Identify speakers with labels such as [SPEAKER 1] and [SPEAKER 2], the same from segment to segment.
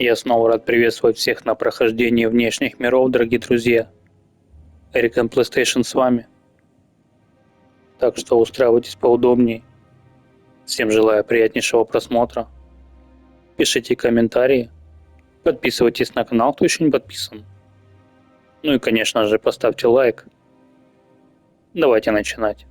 [SPEAKER 1] Я снова рад приветствовать всех на прохождении внешних миров, дорогие друзья. Эрик и PlayStation с вами. Так что устраивайтесь поудобнее. Всем желаю приятнейшего просмотра. Пишите комментарии. Подписывайтесь на канал, кто еще не подписан. Ну и, конечно же, поставьте лайк. Давайте начинать.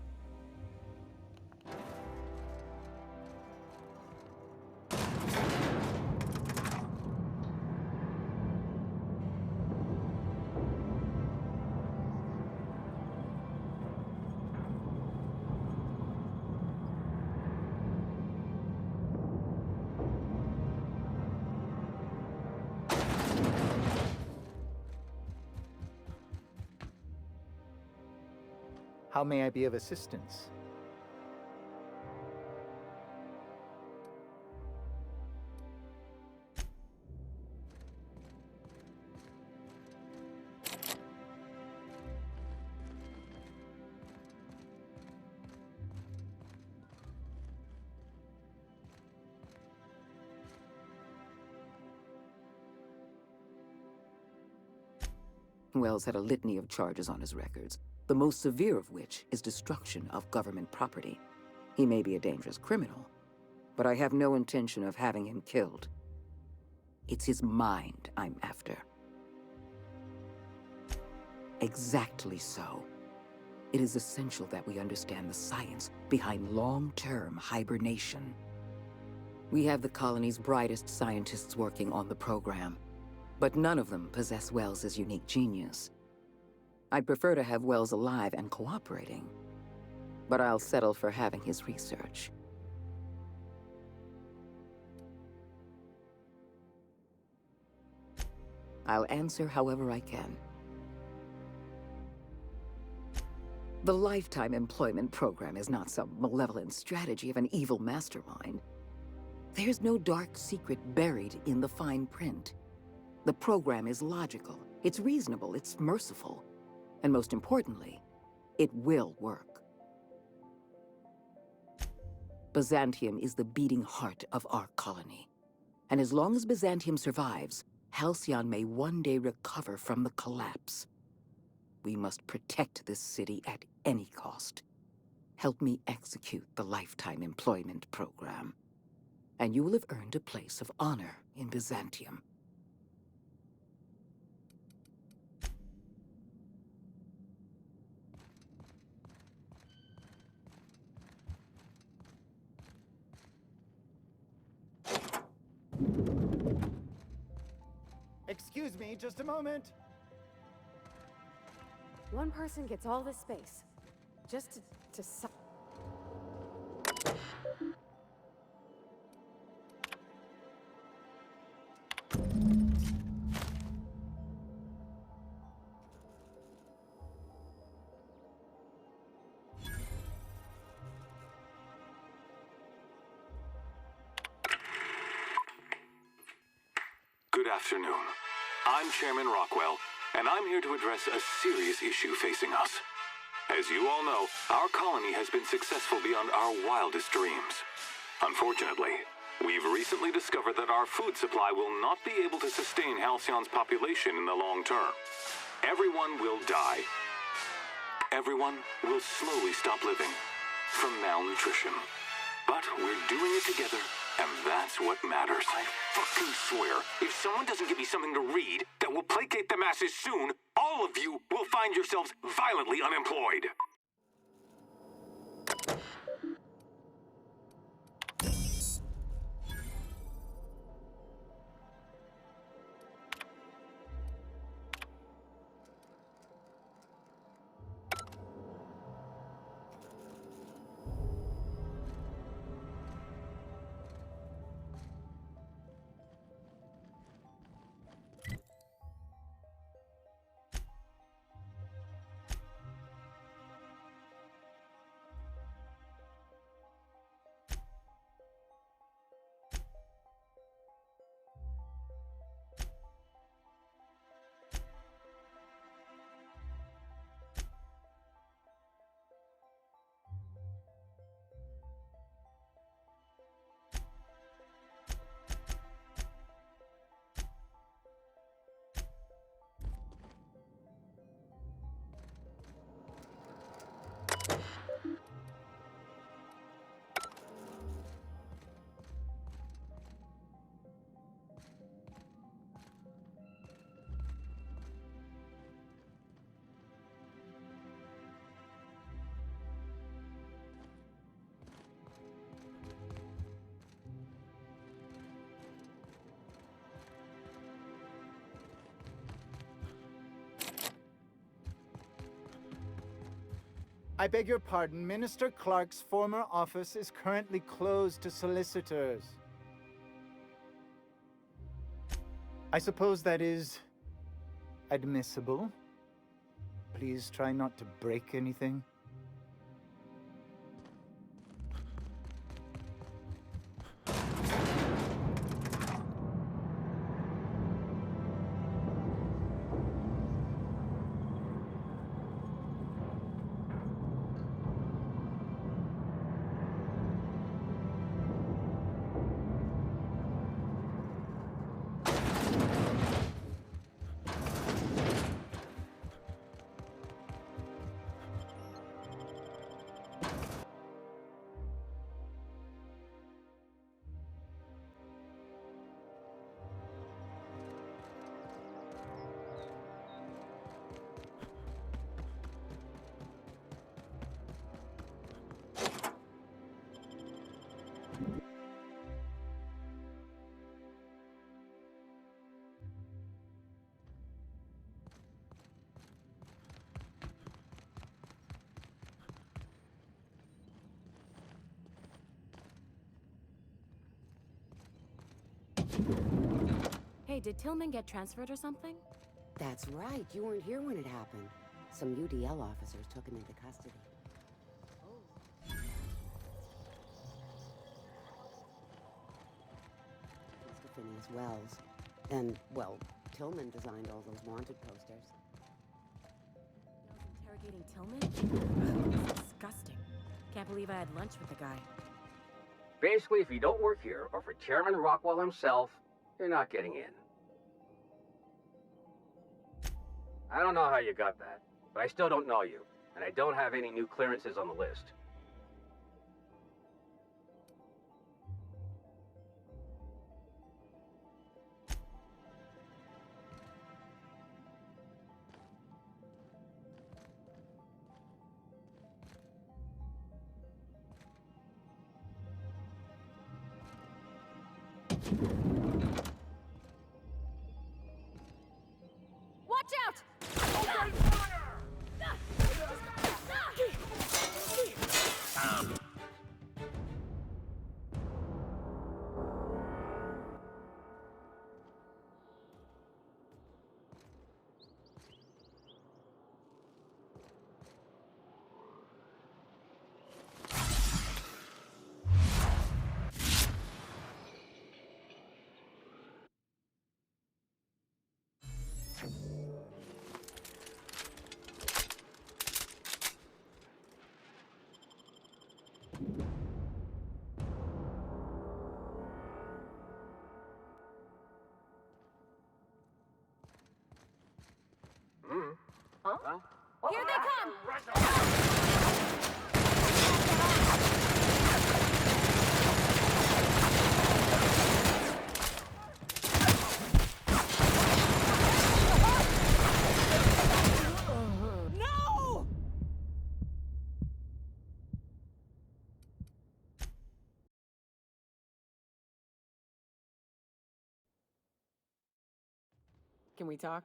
[SPEAKER 2] How may I be of assistance?
[SPEAKER 3] Wells had a litany of charges on his records, the most severe of which is destruction of government property. He may be a dangerous criminal, but I have no intention of having him killed. It's his mind I'm after. Exactly so. It is essential that we understand the science behind long-term hibernation. We have the colony's brightest scientists working on the program, but none of them possess Wells's unique genius. I'd prefer to have Wells alive and cooperating, but I'll settle for having his research. I'll answer however I can. The Lifetime Employment Program is not some malevolent strategy of an evil mastermind. There's no dark secret buried in the fine print. The program is logical, it's reasonable, it's merciful, and most importantly, it will work. Byzantium is the beating heart of our colony. And as long as Byzantium survives, Halcyon may one day recover from the collapse. We must protect this city at any cost. Help me execute the Lifetime Employment Program, and you will have earned a place of honor in Byzantium.
[SPEAKER 2] Excuse me, just a moment.
[SPEAKER 4] One person gets all this space. Just to
[SPEAKER 5] Good afternoon. I'm Chairman Rockwell, and I'm here to address a serious issue facing us. As you all know, our colony has been successful beyond our wildest dreams. Unfortunately, we've recently discovered that our food supply will not be able to sustain Halcyon's population in the long term. Everyone will die. Everyone will slowly stop living from malnutrition. But we're doing it together, and that's what matters. I fucking swear, if someone doesn't give me something to read that will placate the masses soon, all of you will find yourselves violently unemployed.
[SPEAKER 2] I beg your pardon. Minister Clark's former office is currently closed to solicitors. I suppose that is admissible. Please try not to break anything.
[SPEAKER 4] Hey, did Tillman get transferred or something?
[SPEAKER 6] That's right. You weren't here when it happened. Some UDL officers took him into custody. Mr. Phineas Wells. Then, well, Tillman designed all those wanted posters.
[SPEAKER 4] Interrogating Tillman? That's disgusting. Can't believe I had lunch with the guy.
[SPEAKER 7] Basically, if you don't work here, or for Chairman Rockwell himself, you're not getting in. I don't know how you got that, but I still don't know you, and I don't have any new clearances on the list.
[SPEAKER 4] Watch out!
[SPEAKER 7] Huh?
[SPEAKER 4] Here they come! No!
[SPEAKER 3] Can we talk?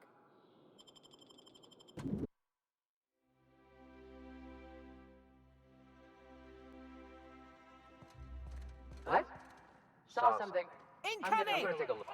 [SPEAKER 7] What?
[SPEAKER 8] Saw something.
[SPEAKER 7] I'm gonna take a look.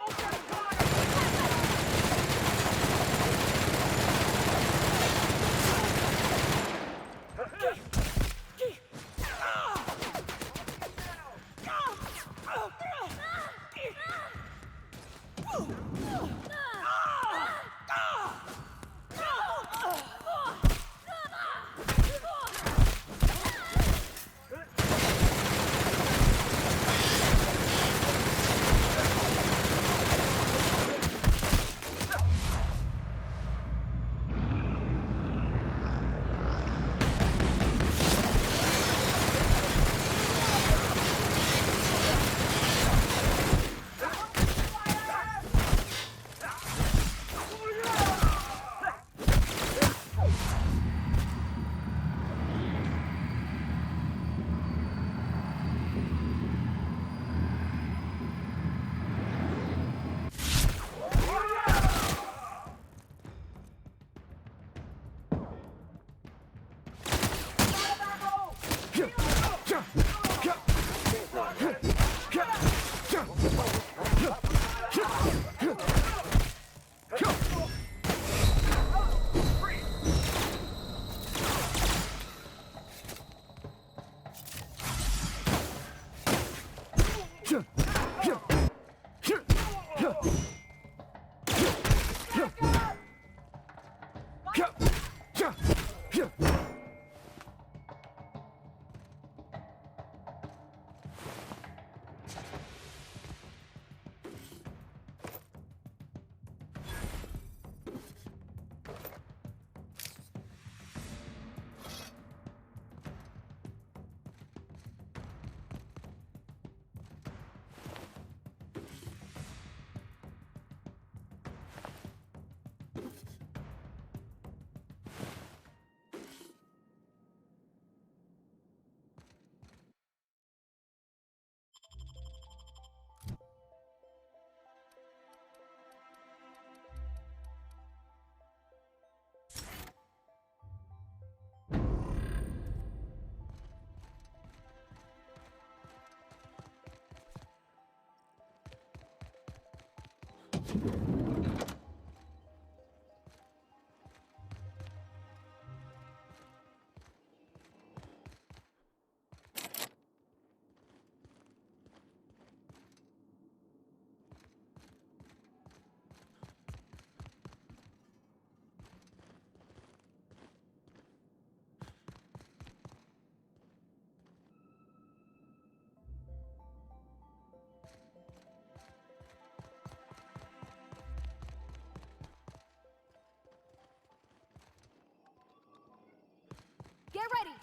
[SPEAKER 8] Get ready!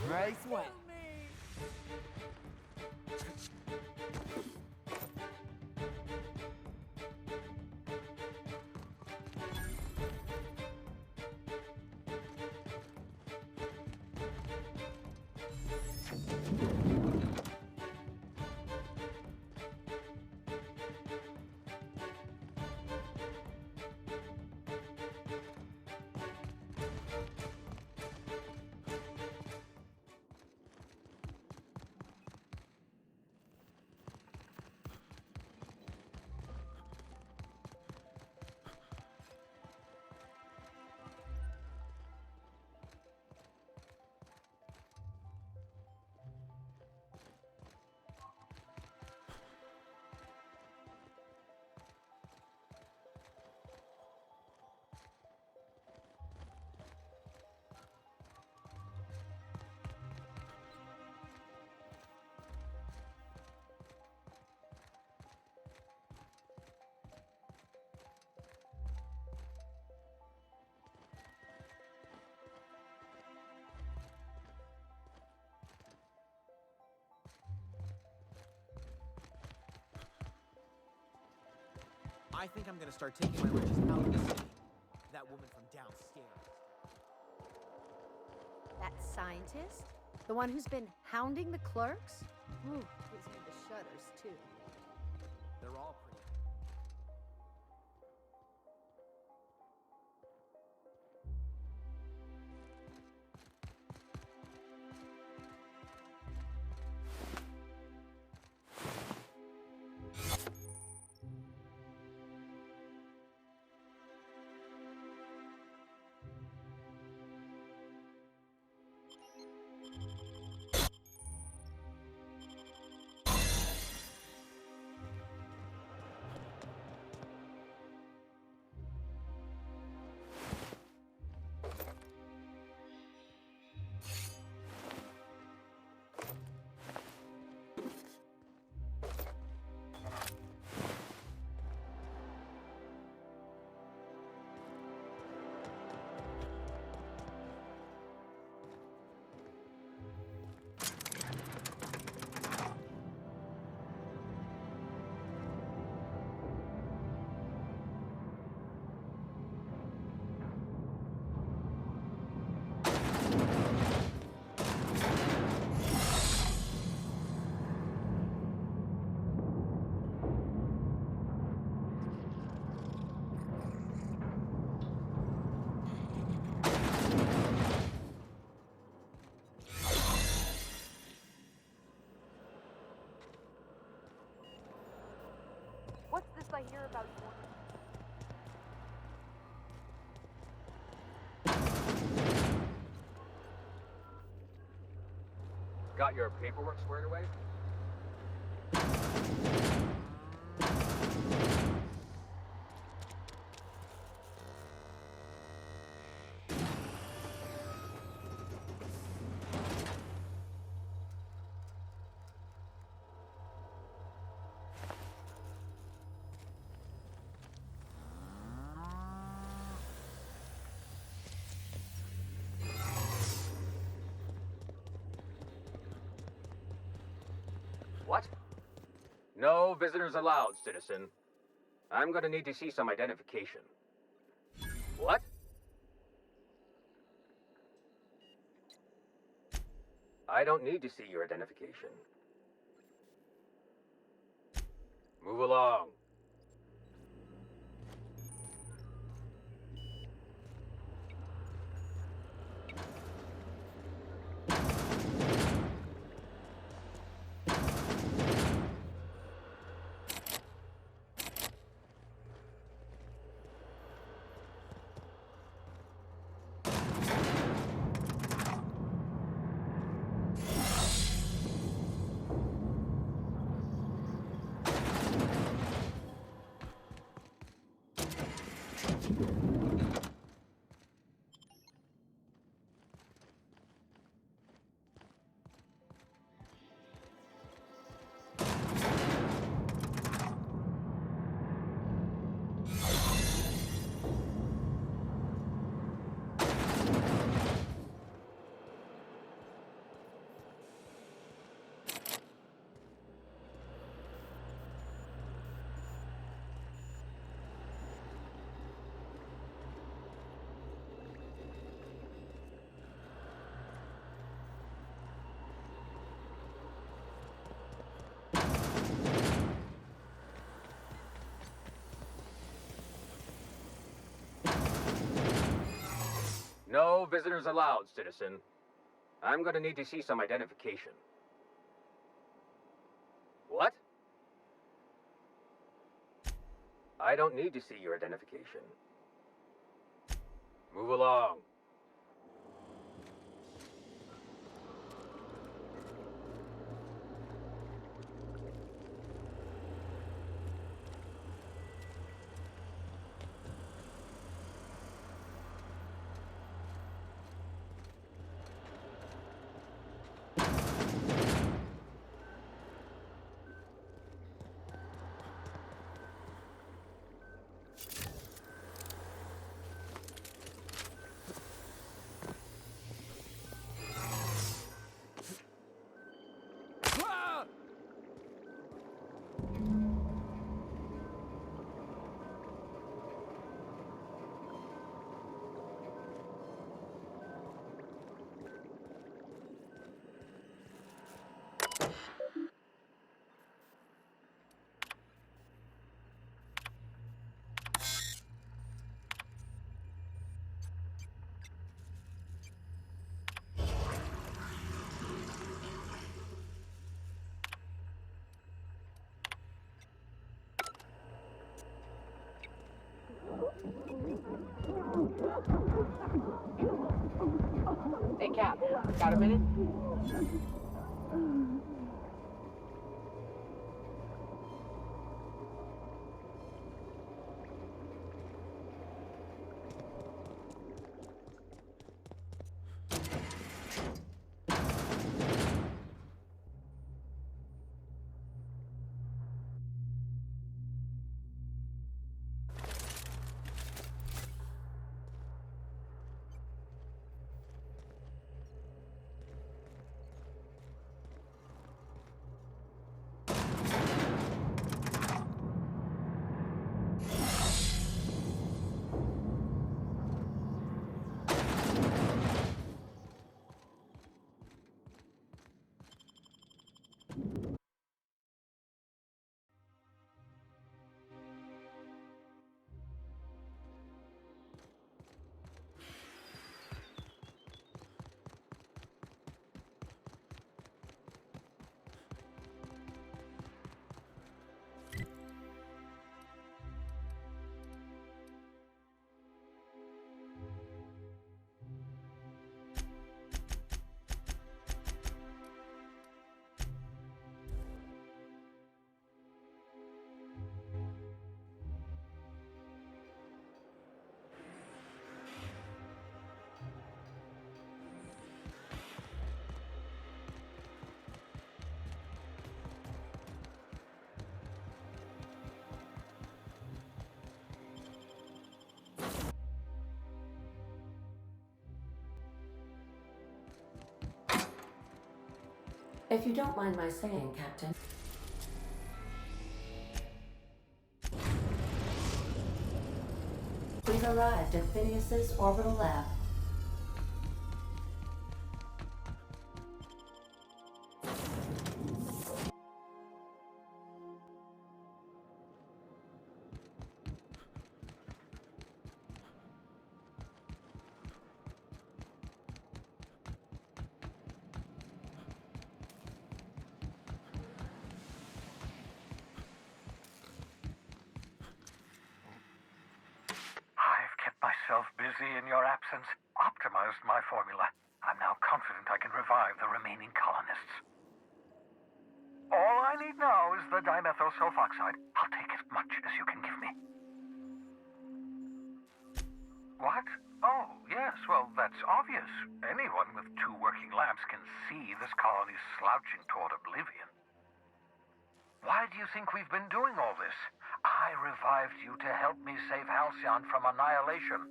[SPEAKER 9] Nice one. I think I'm gonna start taking my wrenches out of the city. That woman from downstairs.
[SPEAKER 8] That scientist? The one who's been hounding the clerks? Ooh, gives me the shudders, too.
[SPEAKER 9] They're all pretty.
[SPEAKER 8] What's this I hear about
[SPEAKER 7] Got your paperwork squared away? What? No visitors allowed, citizen. I'm gonna need to see some identification. What? I don't need to see your identification. Move along. visitors allowed, citizen. I'm gonna need to see some identification. What? I don't need to see your identification. Move along.
[SPEAKER 10] Hey, Cap, got a minute?
[SPEAKER 11] If you don't mind my saying, Captain. We've arrived at Phineas's orbital lab.
[SPEAKER 12] Busy in your absence, optimized my formula. I'm now confident I can revive the remaining colonists. All I need now is the dimethyl sulfoxide. I'll take as much as you can give me. What? Oh, yes, well, that's obvious. Anyone with 2 working labs can see this colony slouching toward oblivion. Why do you think we've been doing all this? I revived you to help me save Halcyon from annihilation.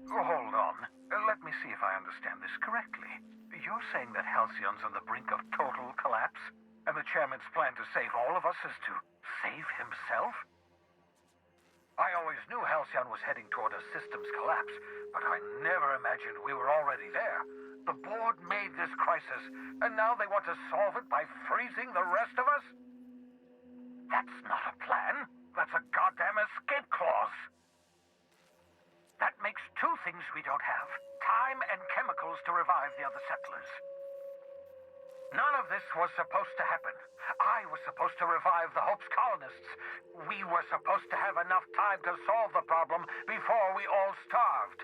[SPEAKER 12] Hold on. Let me see if I understand this correctly. You're saying that Halcyon's on the brink of total collapse, and the chairman's plan to save all of us is to save himself? I always knew Halcyon was heading toward a systems collapse, but I never imagined we were already there. The board made this crisis, and now they want to solve it by freezing the rest of us? That's not a plan. That's a goddamn escape clause. That makes two things we don't have. Time and chemicals to revive the other settlers. None of this was supposed to happen. I was supposed to revive the Hope's colonists. We were supposed to have enough time to solve the problem before we all starved.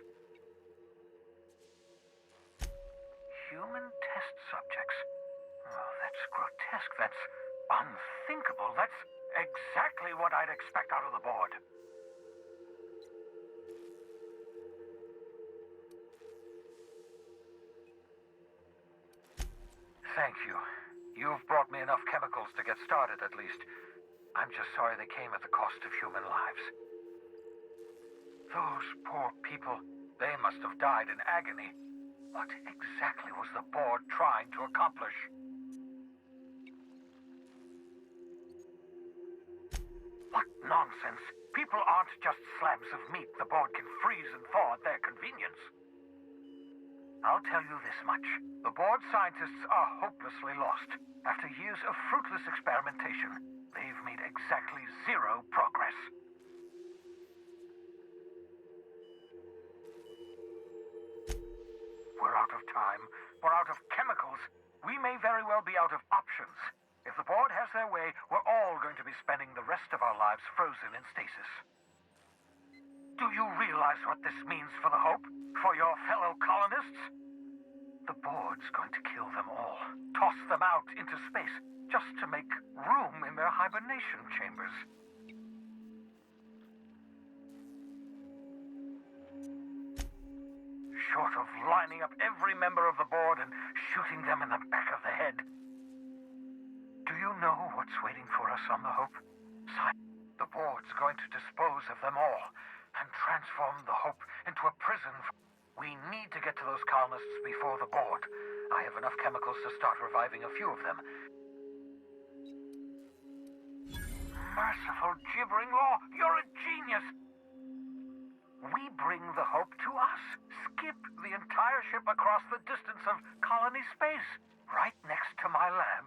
[SPEAKER 12] Human test subjects. Oh, that's grotesque. That's unthinkable. That's exactly what I'd expect out of the board. Thank you. You've brought me enough chemicals to get started, at least. I'm just sorry they came at the cost of human lives. Those poor people, they must have died in agony. What exactly was the board trying to accomplish? What nonsense! People aren't just slabs of meat the board can freeze and thaw at their convenience. I'll tell you this much. The board scientists are hopelessly lost. After years of fruitless experimentation, they've made exactly zero progress. We're out of time. We're out of chemicals. We may very well be out of options. If the board has their way, we're all going to be spending the rest of our lives frozen in stasis. Do you realize what this means for the Hope? For your fellow colonists? The board's going to kill them all. Toss them out into space, just to make room in their hibernation chambers. Short of lining up every member of the board and shooting them in the back of the head. Do you know what's waiting for us on the Hope? The board's going to dispose of them all and transform the Hope into a prison. We need to get to those colonists before the board. I have enough chemicals to start reviving a few of them. Merciful gibbering law, you're a genius! We bring the Hope to us. Skip the entire ship across the distance of colony space, right next to my lab.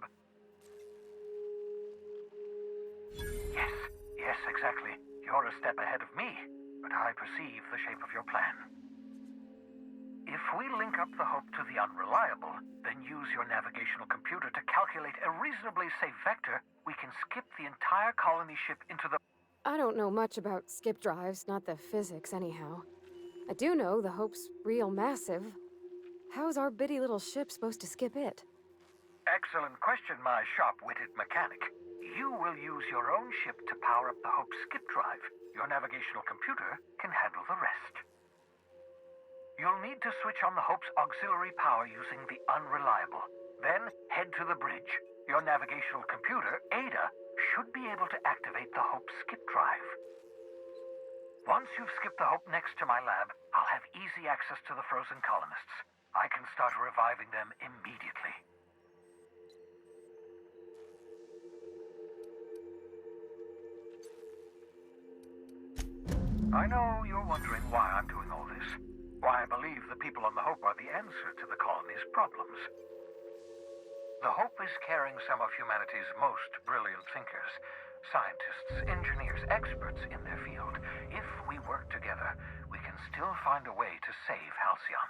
[SPEAKER 12] Yes, exactly. You're a step ahead of me, but I perceive the shape of your plan. If we link up the Hope to the unreliable, then use your navigational computer to calculate a reasonably safe vector, we can skip the entire colony ship into the...
[SPEAKER 13] I don't know much about skip drives, not the physics anyhow. I do know the Hope's real massive. How's our bitty little ship supposed to skip it?
[SPEAKER 12] Excellent question, my sharp-witted mechanic. You will use your own ship to power up the Hope's skip drive. Your navigational computer can handle the rest. You'll need to switch on the Hope's auxiliary power using the unreliable. Then head to the bridge. Your navigational computer, Ada, should be able to activate the Hope's skip drive. Once you've skipped the Hope next to my lab, I'll have easy access to the frozen colonists. I can start reviving them immediately. I know you're wondering why I'm doing all this. Why I believe the people on the Hope are the answer to the colony's problems. The Hope is carrying some of humanity's most brilliant thinkers, scientists, engineers, experts in their field. If we work together, we can still find a way to save Halcyon.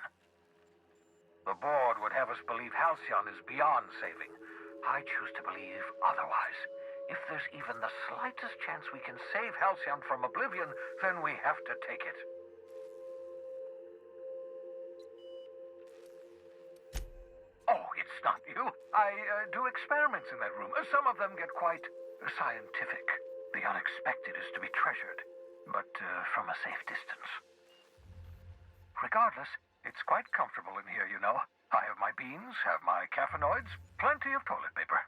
[SPEAKER 12] The board would have us believe Halcyon is beyond saving. I choose to believe otherwise. If there's even the slightest chance we can save Halcyon from oblivion, then we have to take it. Oh, it's not you. I do experiments in that room. Some of them get quite scientific. The unexpected is to be treasured, but from a safe distance. Regardless, it's quite comfortable in here, you know. I have my beans, have my caffeinoids, plenty of toilet paper.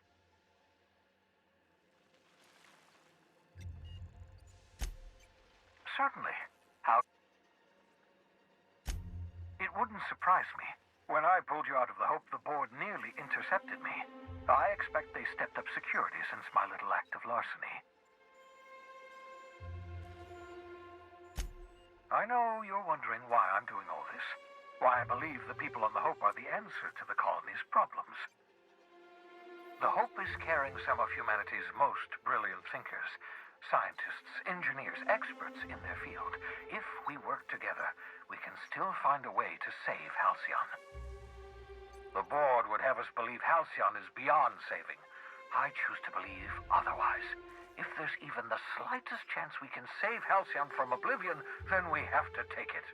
[SPEAKER 12] Certainly. How? It wouldn't surprise me. When I pulled you out of the Hope, the board nearly intercepted me. I expect they stepped up security since my little act of larceny. I know you're wondering why I'm doing all this. Why I believe the people on the Hope are the answer to the colony's problems. The Hope is carrying some of humanity's most brilliant thinkers, Scientists, engineers, experts in their field. If we work together, we can still find a way to save Halcyon. The board would have us believe Halcyon is beyond saving. I choose to believe otherwise. If there's even the slightest chance we can save Halcyon from oblivion, then we have to take it.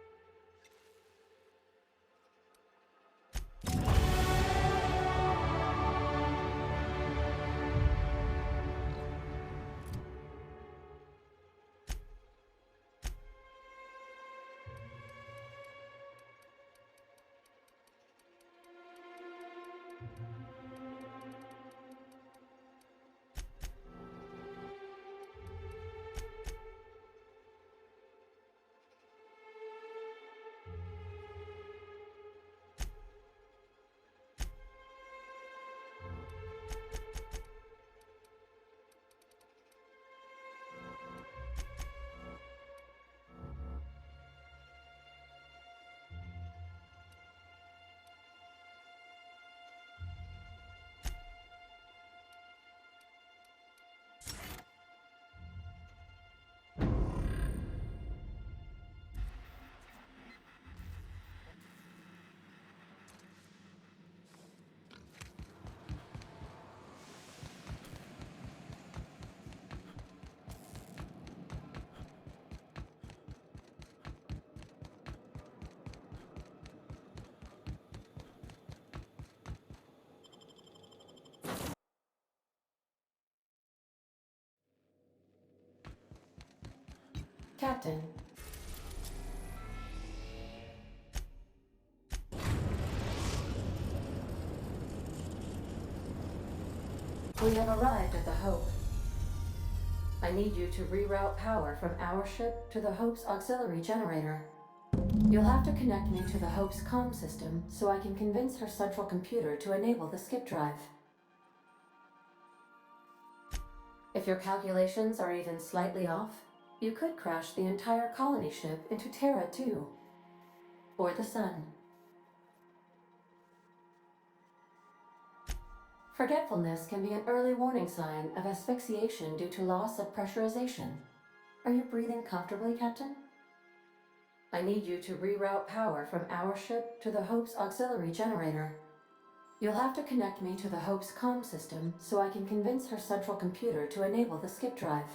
[SPEAKER 11] Captain. We have arrived at the Hope. I need you to reroute power from our ship to the Hope's auxiliary generator. You'll have to connect me to the Hope's comm system so I can convince her central computer to enable the skip drive. If your calculations are even slightly off, you could crash the entire colony ship into Terra too. Or the sun. Forgetfulness can be an early warning sign of asphyxiation due to loss of pressurization. Are you breathing comfortably, Captain? I need you to reroute power from our ship to the Hope's auxiliary generator. You'll have to connect me to the Hope's comm system so I can convince her central computer to enable the skip drive.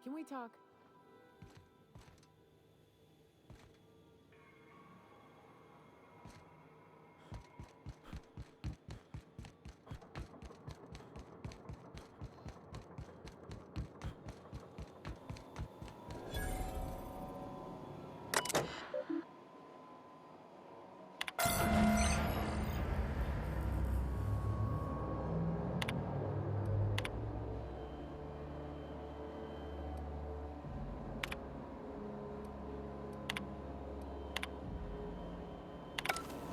[SPEAKER 13] Can we talk?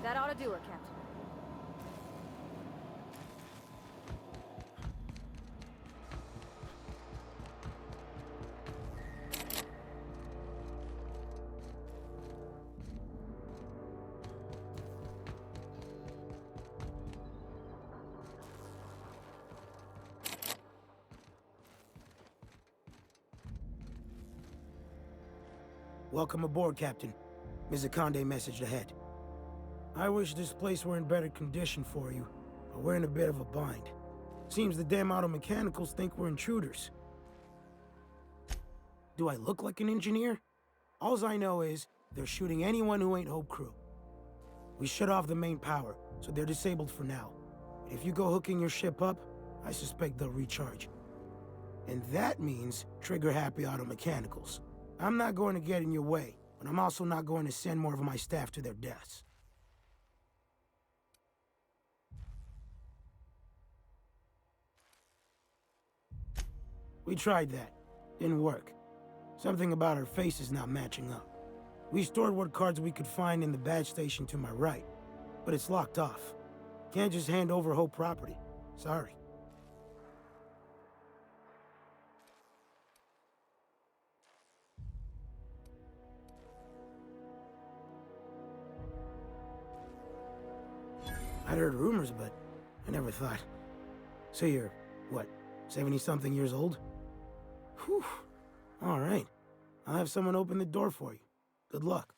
[SPEAKER 13] That ought to do her, Captain.
[SPEAKER 14] Welcome aboard, Captain. Ms. Akande messaged ahead. I wish this place were in better condition for you, but we're in a bit of a bind. Seems the damn auto mechanicals think we're intruders. Do I look like an engineer? Alls I know is, they're shooting anyone who ain't Hope Crew. We shut off the main power, so they're disabled for now. But if you go hooking your ship up, I suspect they'll recharge. And that means trigger-happy auto mechanicals. I'm not going to get in your way, but I'm also not going to send more of my staff to their deaths. We tried that. Didn't work. Something about our faces not matching up. We stored what cards we could find in the badge station to my right, but it's locked off. Can't just hand over Hope property. Sorry. I'd heard rumors, but I never thought. So you're, what, 70-something years old? Whew. All right. I'll have someone open the door for you. Good luck.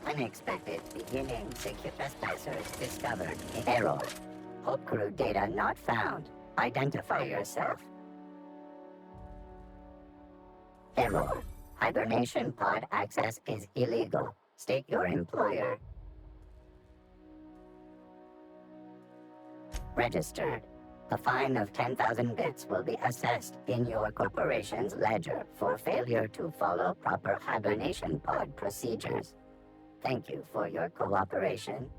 [SPEAKER 15] Unexpected beginning. Secure trespassers discovered. Error. Hope crew data not found. Identify yourself. Error. Hibernation pod access is illegal. State your employer. Registered. A fine of 10,000 bits will be assessed in your corporation's ledger for failure to follow proper hibernation pod procedures. Thank you for your cooperation.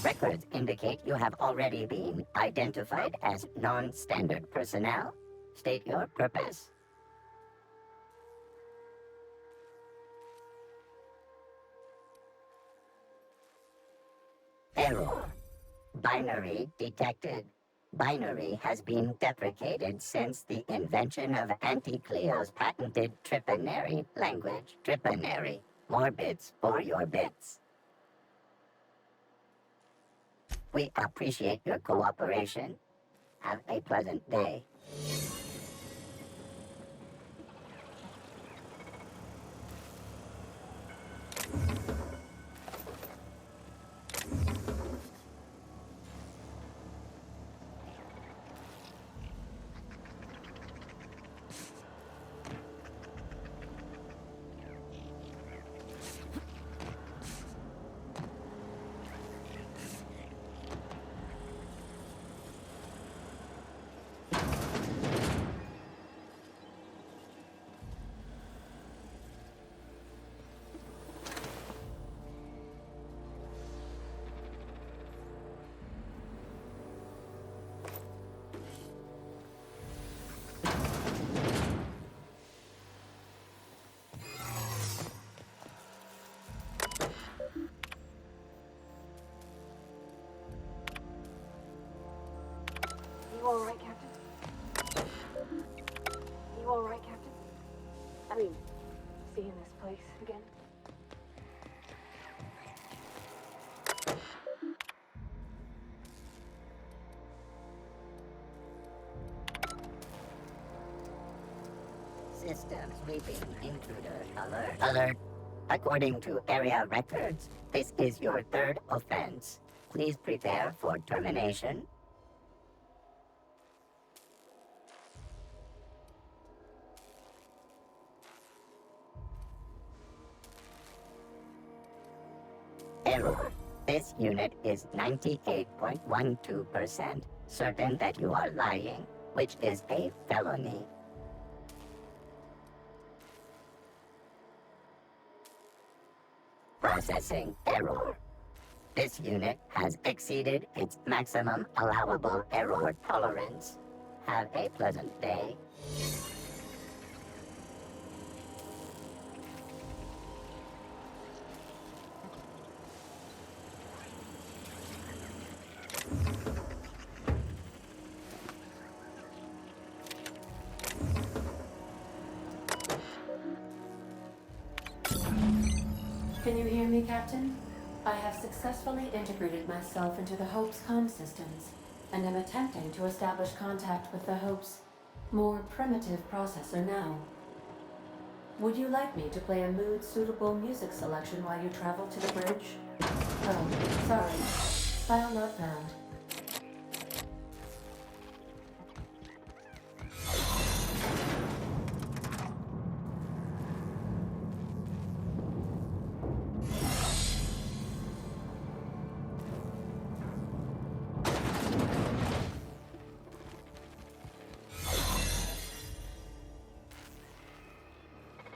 [SPEAKER 15] Records indicate you have already been identified as non-standard personnel. State your purpose. Error. Binary detected. Binary has been deprecated since the invention of Anti-Cleo's patented Tripanary language. Tripanary. More bits for your bits. We appreciate your cooperation. Have a pleasant day.
[SPEAKER 13] You all right, Captain? You all right, Captain? I mean, seeing this place again?
[SPEAKER 15] System sweeping intruder alert. Alert. According to area records, this is your third offense. Please prepare for termination. Error. This unit is 98.12% certain that you are lying, which is a felony. Processing error. This unit has exceeded its maximum allowable error tolerance. Have a pleasant day.
[SPEAKER 11] Can you hear me, Captain? I have successfully integrated myself into the Hope's comm systems, and am attempting to establish contact with the Hope's more primitive processor now. Would you like me to play a mood-suitable music selection while you travel to the bridge? Oh, sorry. File not found.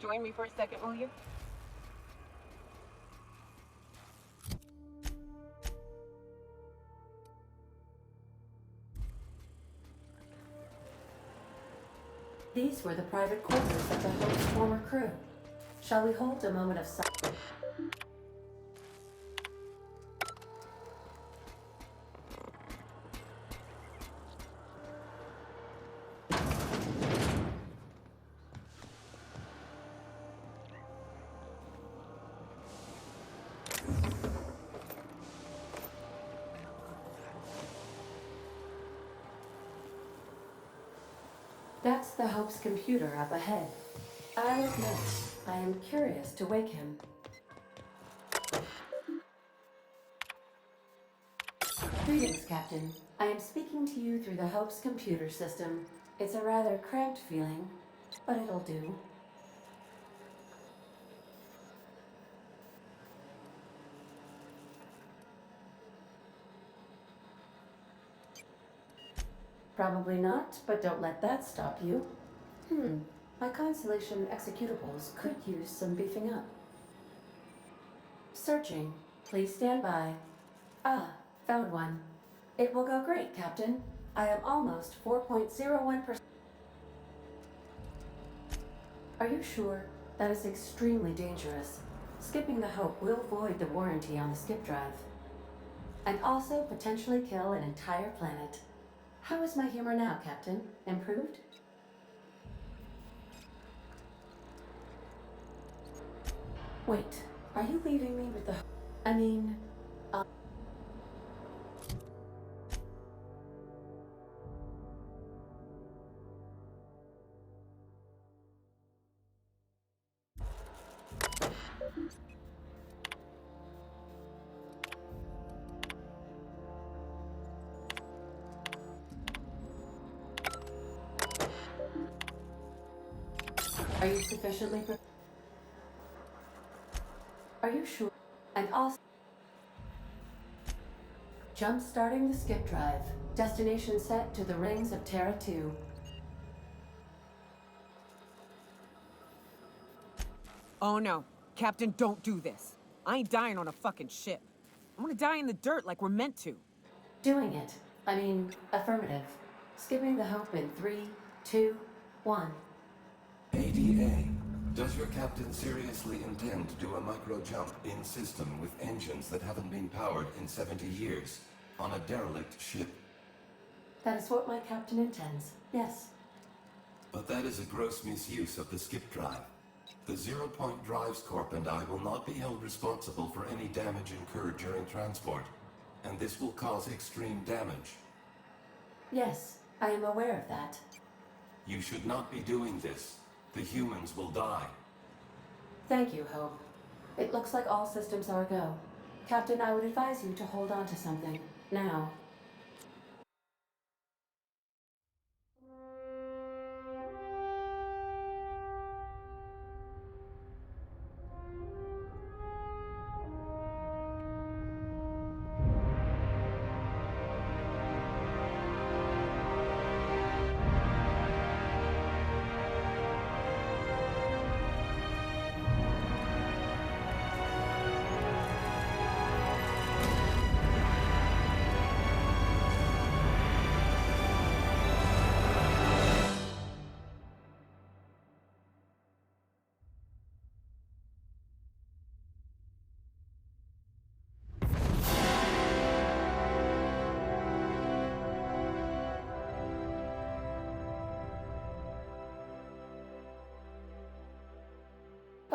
[SPEAKER 10] Join me for a second, will you?
[SPEAKER 11] These were the private quarters of the Hope's former crew. Shall we hold a moment of silence? That's the Hope's computer up ahead. I'll admit, I am curious to wake him. Greetings, Captain. I am speaking to you through the Hope's computer system. It's a rather cramped feeling, but it'll do. Probably not, but don't let that stop you. My Constellation executables could use some beefing up. Searching. Please stand by. Ah, found one. It will go great, Captain. I am almost 4.01%. Are you sure? That is extremely dangerous. Skipping the Hope will void the warranty on the skip drive. And also potentially kill an entire planet. How is my humor now, Captain? Improved? Wait, are you leaving me with the... I mean... Are you sufficiently prepared? Are you sure? And also... Jump-starting the skip drive. Destination set to the rings of Terra 2.
[SPEAKER 16] Oh no. Captain, don't do this. I ain't dying on a fucking ship. I'm gonna die in the dirt like we're meant to.
[SPEAKER 11] Doing it. I mean, affirmative. Skipping the Hope in 3, 2, 1.
[SPEAKER 17] ADA, does your captain seriously intend to do a micro-jump in system with engines that haven't been powered in 70 years on a derelict ship?
[SPEAKER 11] That is what my captain intends, yes.
[SPEAKER 17] But that is a gross misuse of the skip drive. The Zero Point Drives Corp and I will not be held responsible for any damage incurred during transport, and this will cause extreme damage.
[SPEAKER 11] Yes, I am aware of that.
[SPEAKER 17] You should not be doing this. The humans will die.
[SPEAKER 11] Thank you, Hope. It looks like all systems are go. Captain, I would advise you to hold on to something. Now.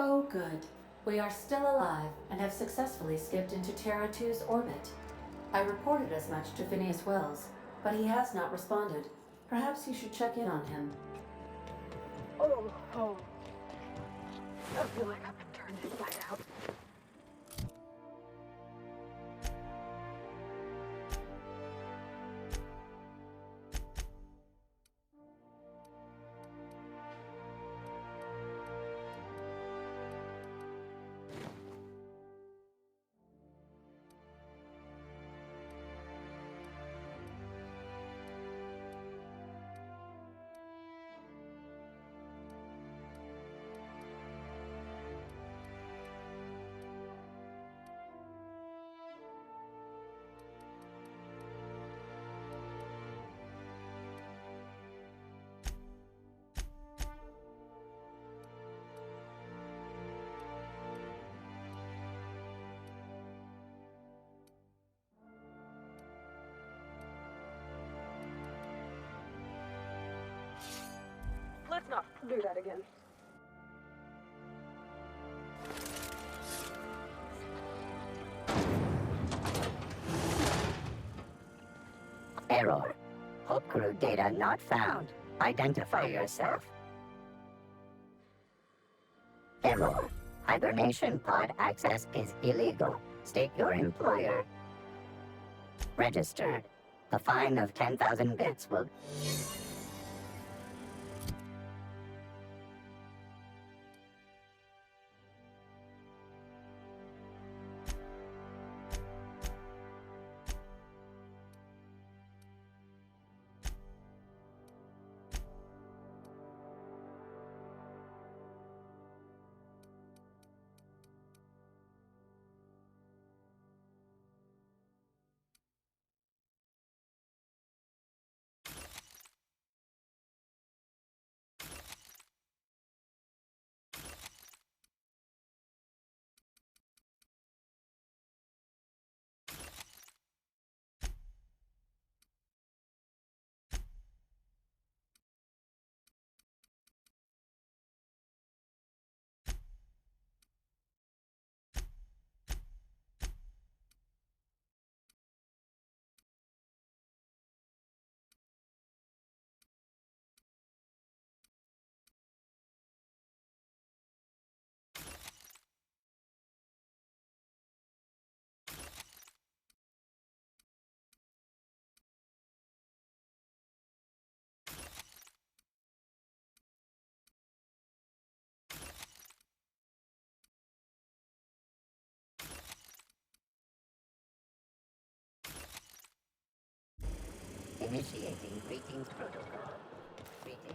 [SPEAKER 11] Oh, good. We are still alive and have successfully skipped into Terra 2's orbit. I reported as much to Phineas Wells, but he has not responded. Perhaps you should check in on him.
[SPEAKER 13] Oh. I feel like I've been turned inside out. Let's not do that again.
[SPEAKER 15] Error. Hope crew data not found. Identify yourself. Error. Hibernation pod access is illegal. State your employer. Registered. A fine of 10,000 bits will... Initiating greetings protocol. Greetings.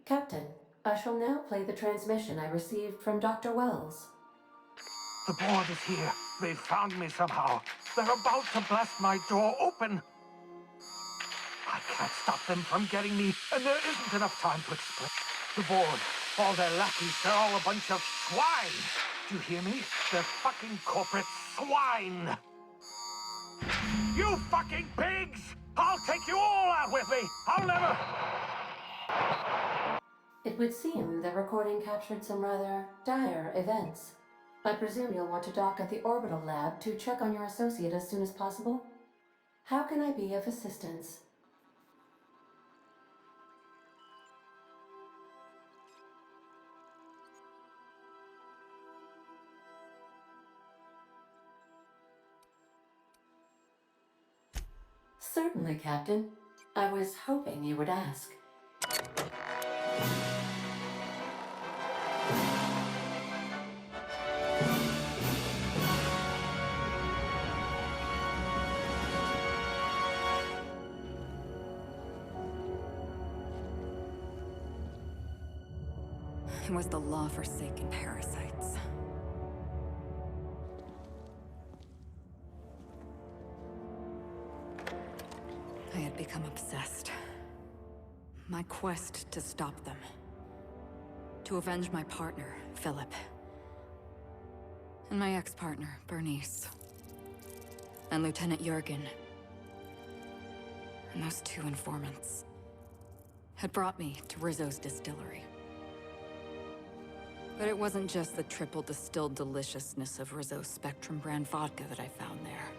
[SPEAKER 11] Captain, I shall now play the transmission I received from Dr. Wells.
[SPEAKER 12] The board is here. They found me somehow. They're about to blast my door open. I can't stop them from getting me, and there isn't enough time to explain. The board, all their lackeys, they're all a bunch of swine. Do you hear me? They're fucking corporate swine. You fucking pigs! I'll take you all out with me! I'll never...
[SPEAKER 11] It would seem the recording captured some rather dire events. I presume you'll want to dock at the orbital lab to check on your associate as soon as possible. How can I be of assistance? Certainly, Captain. I was hoping you would ask.
[SPEAKER 3] It was the law-forsaken parasites. I had become obsessed. My quest to stop them. To avenge my partner, Philip. And my ex-partner, Bernice. And Lieutenant Jurgen. And those two informants had brought me to Rizzo's distillery. But it wasn't just the triple distilled deliciousness of Rizzo's Spectrum brand vodka that I found there.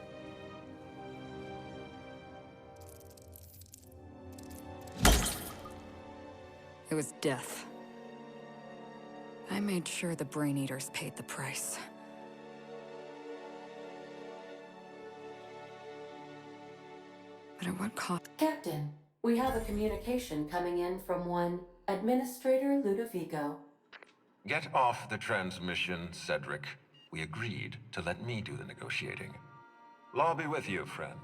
[SPEAKER 3] It was death. I made sure the Brain Eaters paid the price. But at what cost?
[SPEAKER 11] Captain, We have a communication coming in from one Administrator Ludovico.
[SPEAKER 5] Get off the transmission, Cedric. We agreed to let me do the negotiating. Law be with you, friend.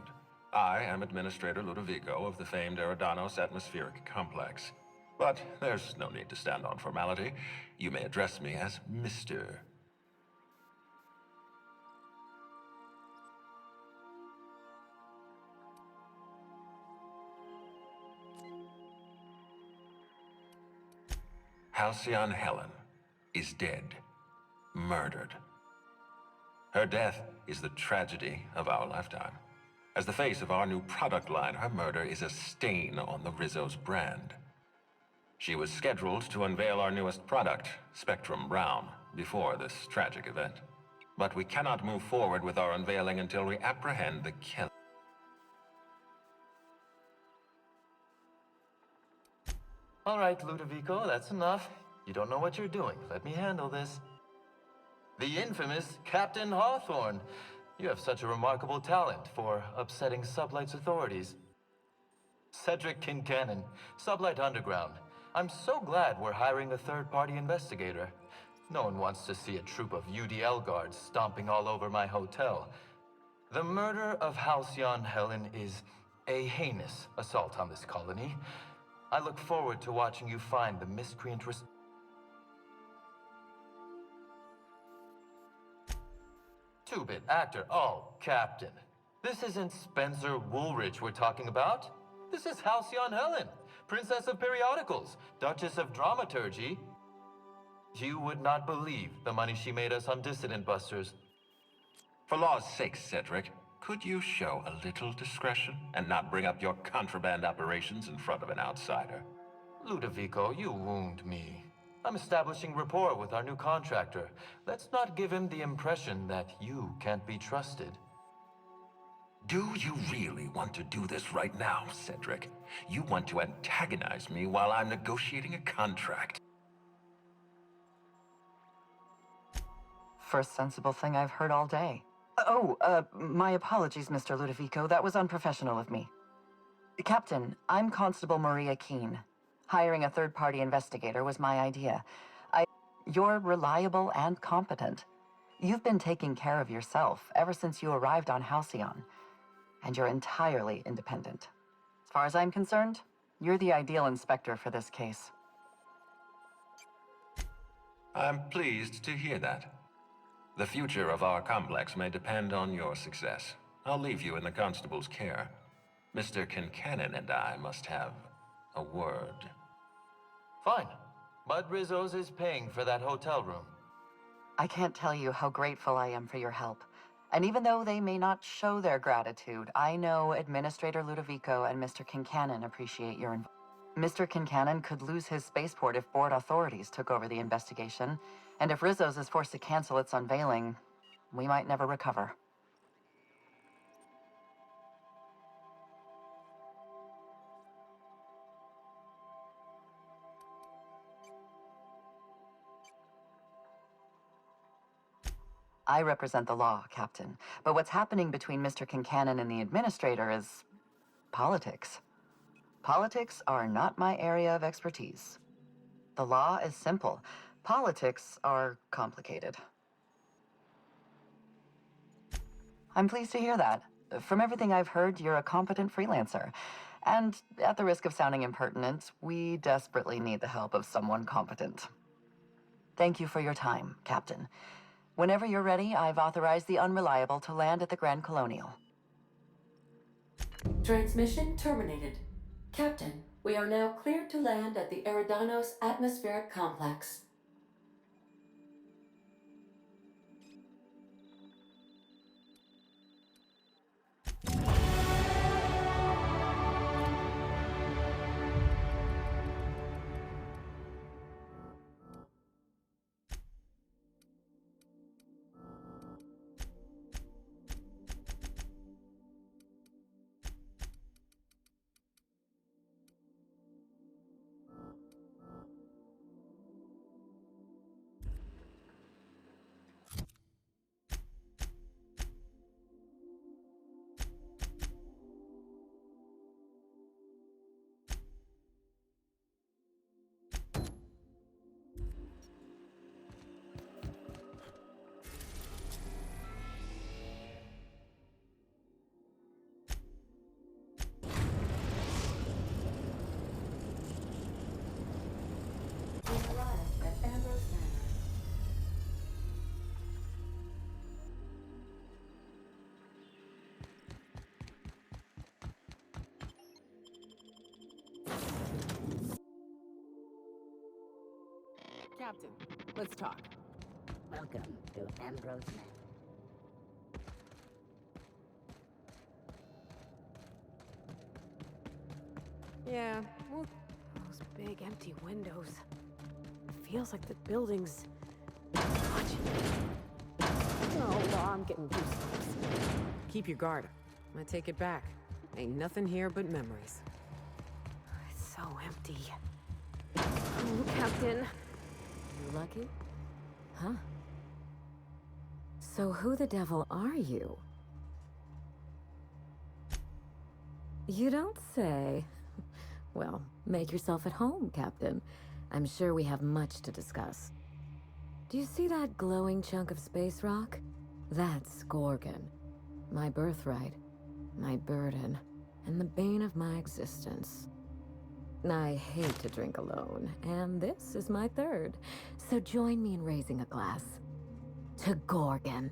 [SPEAKER 5] I am Administrator Ludovico of the famed Eridanos Atmospheric Complex. But there's no need to stand on formality. You may address me as Mr. Halcyon Helen is dead. Murdered. Her death is the tragedy of our lifetime. As the face of our new product line, her murder is a stain on the Rizzo's brand. She was scheduled to unveil our newest product, Spectrum Brown, before this tragic event. But we cannot move forward with our unveiling until we apprehend the killer.
[SPEAKER 18] All right, Ludovico, that's enough. You don't know what you're doing. Let me handle this. The infamous Captain Hawthorne. You have such a remarkable talent for upsetting Sublight's authorities. Cedric Kincannon, Sublight Underground. I'm so glad we're hiring a third-party investigator. No one wants to see a troop of UDL guards stomping all over my hotel. The murder of Halcyon Helen is a heinous assault on this colony. I look forward to watching you find the miscreant Two-bit actor. Oh, Captain. This isn't Spencer Woolrich we're talking about. This is Halcyon Helen, Princess of Periodicals, Duchess of Dramaturgy. You would not believe the money she made us on Dissident Busters.
[SPEAKER 5] For law's sake, Cedric, could you show a little discretion and not bring up your contraband operations in front of an outsider?
[SPEAKER 18] Ludovico, you wound me. I'm establishing rapport with our new contractor. Let's not give him the impression that you can't be trusted.
[SPEAKER 5] Do you really want to do this right now, Cedric? You want to antagonize me while I'm negotiating a contract?
[SPEAKER 19] First sensible thing I've heard all day. My apologies, Mr. Ludovico. That was unprofessional of me. Captain, I'm Constable Maria Keene. Hiring a third-party investigator was my idea. You're reliable and competent. You've been taking care of yourself ever since you arrived on Halcyon. And you're entirely independent. As far as I'm concerned, you're the ideal inspector for this case.
[SPEAKER 5] I'm pleased to hear that. The future of our complex may depend on your success. I'll leave you in the constable's care. Mr. Kincannon and I must have a word.
[SPEAKER 18] Fine. But Rizzo's is paying for that hotel room.
[SPEAKER 19] I can't tell you how grateful I am for your help. And even though they may not show their gratitude, I know Administrator Ludovico and Mr. Kincannon appreciate your involvement. Mr. Kincannon could lose his spaceport if board authorities took over the investigation. And if Rizzo's is forced to cancel its unveiling, we might never recover. I represent the law, Captain. But what's happening between Mr. Kincannon and the Administrator is politics. Politics are not my area of expertise. The law is simple. Politics are complicated. I'm pleased to hear that. From everything I've heard, you're a competent freelancer. And at the risk of sounding impertinent, we desperately need the help of someone competent. Thank you for your time, Captain. Whenever you're ready, I've authorized the Unreliable to land at the Grand Colonial.
[SPEAKER 11] Transmission terminated. Captain, we are now cleared to land at the Eridanos Atmospheric Complex.
[SPEAKER 16] Captain, let's talk.
[SPEAKER 15] Welcome to Ambrose Manor.
[SPEAKER 13] Yeah, well, those big empty windows. It feels like the building's watching me. Oh, I'm getting goosebumps.
[SPEAKER 20] Keep your guard up. I take it back. Ain't nothing here but memories.
[SPEAKER 13] It's so empty. Oh, Captain.
[SPEAKER 3] You lucky? Huh? So who the devil are you? You don't say. Well, make yourself at home, Captain. I'm sure we have much to discuss. Do you see that glowing chunk of space rock? That's Gorgon. My birthright, my burden, and the bane of my existence. I hate to drink alone, and this is my third. So join me in raising a glass. To Gorgon.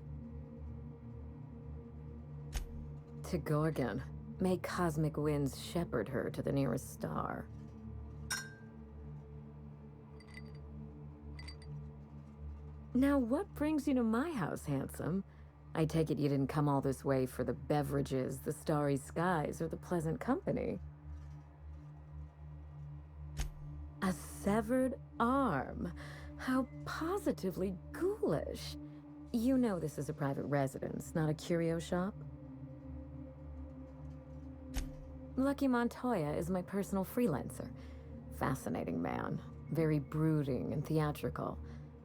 [SPEAKER 3] To Gorgon. May cosmic winds shepherd her to the nearest star. Now, what brings you to my house, handsome? I take it you didn't come all this way for the beverages, the starry skies, or the pleasant company. A severed arm. How positively ghoulish. You know this is a private residence, not a curio shop? Lucky Montoya is my personal freelancer. Fascinating man. Very brooding and theatrical.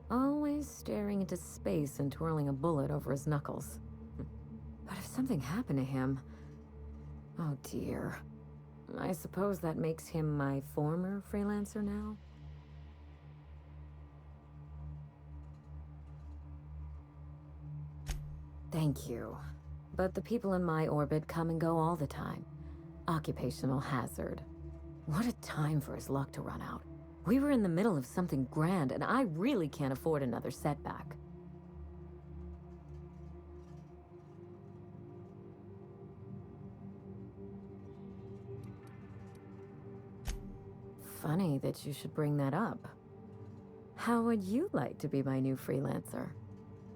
[SPEAKER 3] Always staring into space and twirling a bullet over his knuckles. But if something happened to him... Oh dear. I suppose that makes him my former freelancer now? Thank you. But the people in my orbit come and go all the time. Occupational hazard. What a time for his luck to run out. We were in the middle of something grand, and I really can't afford another setback. Funny that you should bring that up. How would you like to be my new freelancer?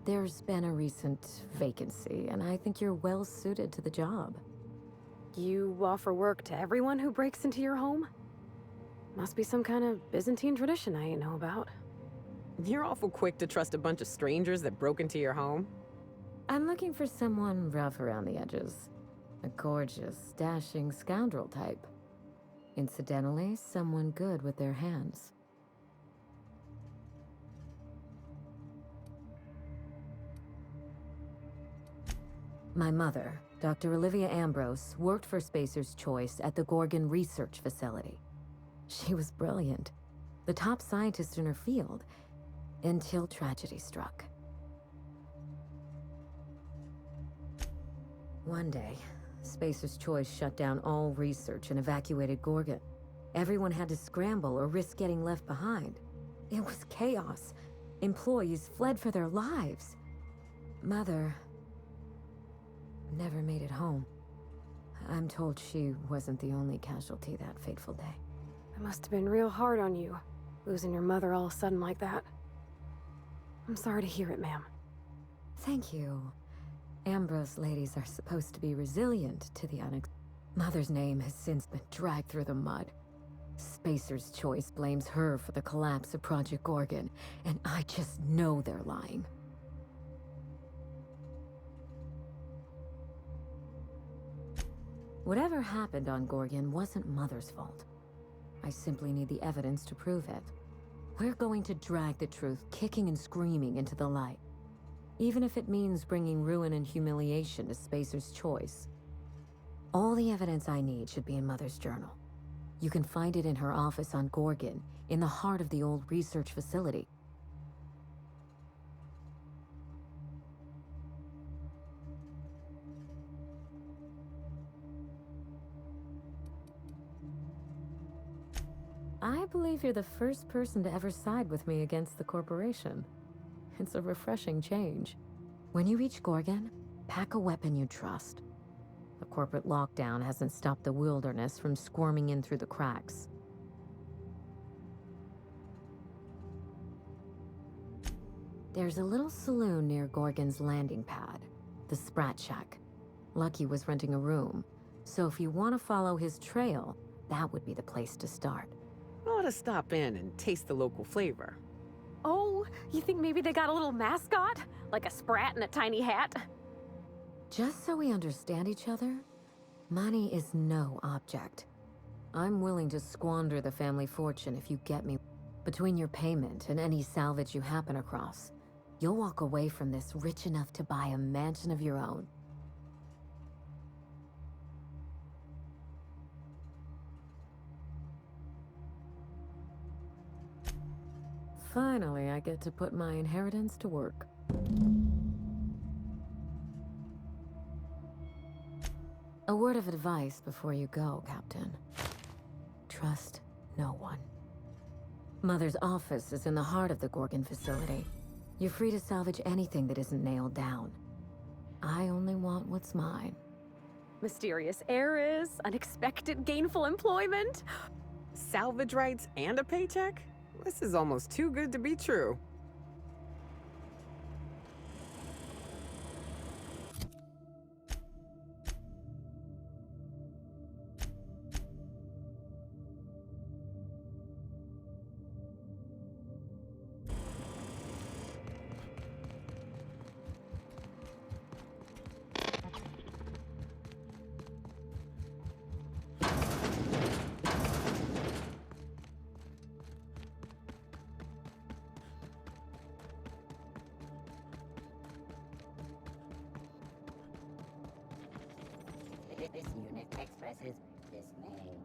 [SPEAKER 3] There's been a recent vacancy, and I think you're well suited to the job.
[SPEAKER 13] You offer work to everyone who breaks into your home? Must be some kind of Byzantine tradition I ain't know about.
[SPEAKER 20] You're awful quick to trust a bunch of strangers that broke into your home.
[SPEAKER 3] I'm looking for someone rough around the edges. A gorgeous, dashing scoundrel type. Incidentally, someone good with their hands. My mother, Dr. Olivia Ambrose, worked for Spacer's Choice at the Gorgon Research Facility. She was brilliant, the top scientist in her field, until tragedy struck. One day, Spacer's Choice shut down all research and evacuated Gorgon. Everyone had to scramble or risk getting left behind. It was chaos. Employees fled for their lives. Mother never made it home. I'm told she wasn't the only casualty that fateful day.
[SPEAKER 13] It must have been real hard on you, losing your mother all of a sudden like that. I'm sorry to hear it, ma'am.
[SPEAKER 3] Thank you. Ambrose ladies are supposed to be resilient to the unexpected. Mother's name has since been dragged through the mud. Spacer's Choice blames her for the collapse of Project Gorgon, and I just know they're lying. Whatever happened on Gorgon wasn't Mother's fault. I simply need the evidence to prove it. We're going to drag the truth kicking and screaming into the light. Even if it means bringing ruin and humiliation to Spacer's Choice. All the evidence I need should be in Mother's journal. You can find it in her office on Gorgon, in the heart of the old research facility. I believe you're the first person to ever side with me against the corporation. It's a refreshing change. When you reach Gorgon, pack a weapon you trust. The corporate lockdown hasn't stopped the wilderness from squirming in through the cracks.
[SPEAKER 11] There's a little saloon near Gorgon's landing pad, the Sprat Shack. Lucky was renting a room, so if you want to follow his trail, that would be the place to start.
[SPEAKER 20] Ought to stop in and taste the local flavor.
[SPEAKER 13] Oh, you think maybe they got a little mascot? Like a sprat in a tiny hat?
[SPEAKER 11] Just so we understand each other, money is no object. I'm willing to squander the family fortune if you get me. Between your payment and any salvage you happen across, you'll walk away from this rich enough to buy a mansion of your own. Finally, I get to put my inheritance to work. A word of advice before you go, Captain. Trust no one. Mother's office is in the heart of the Gorgon facility. You're free to salvage anything that isn't nailed down. I only want what's mine.
[SPEAKER 13] Mysterious heiress, unexpected gainful employment.
[SPEAKER 20] Salvage rights and a paycheck? This is almost too good to be true.
[SPEAKER 15] This unit expresses dismay.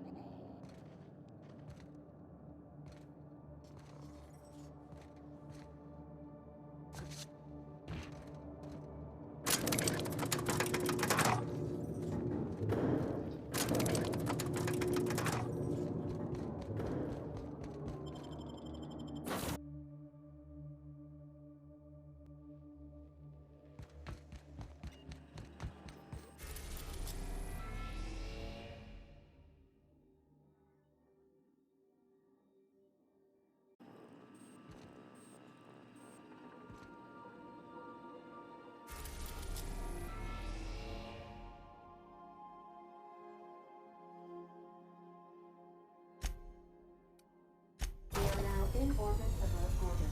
[SPEAKER 11] We are now in orbit above Gorgon.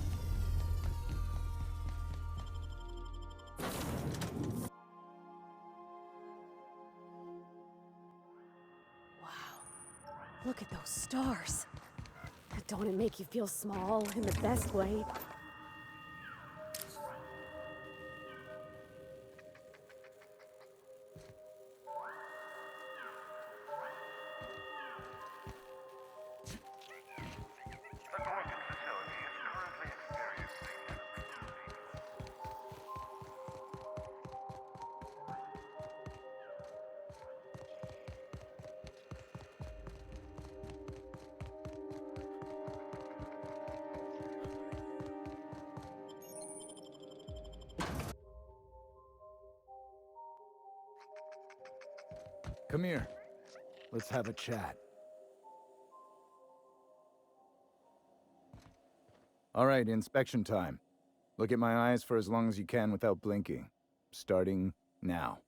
[SPEAKER 13] Look at those stars. Don't it make you feel small in the best way?
[SPEAKER 12] The Gorgon facility is currently experiencing
[SPEAKER 21] Come here. Let's have a chat. All right, inspection time. Look at my eyes for as long as you can without blinking. Starting now.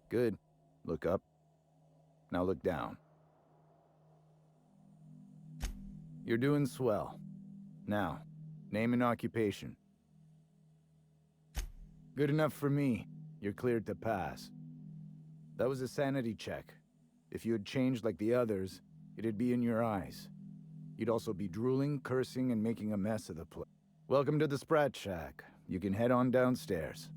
[SPEAKER 21] Good. Look up. Now look down. You're doing swell. Now, name and occupation. Good enough for me. You're cleared to pass. That was a sanity check. If you had changed like the others, it'd be in your eyes. You'd also be drooling, cursing, and making a mess of the place. Welcome to the Sprat Shack. You can head on downstairs.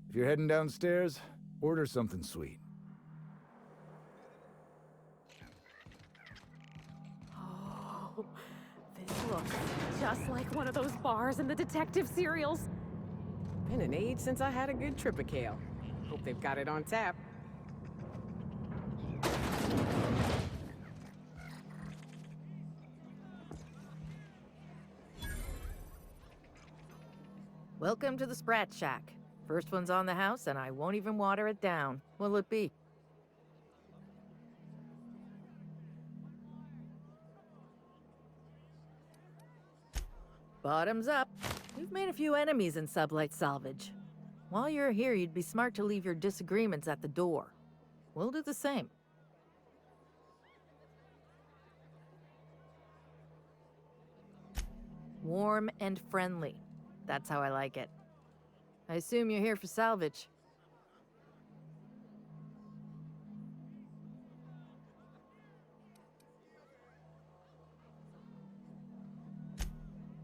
[SPEAKER 21] If you're heading downstairs, order something sweet.
[SPEAKER 13] Oh, this looks just like one of those bars in the detective serials.
[SPEAKER 20] Been an age since I had a good tripicale. Hope they've got it on tap.
[SPEAKER 22] Welcome to the Sprat Shack.
[SPEAKER 4] First one's on the house, and I won't even water it down. What'll it be? Bottoms up. We've made a few enemies in sublight salvage. While you're here, you'd be smart to leave your disagreements at the door. We'll do the same. Warm and friendly. That's how I like it. I assume you're here for salvage.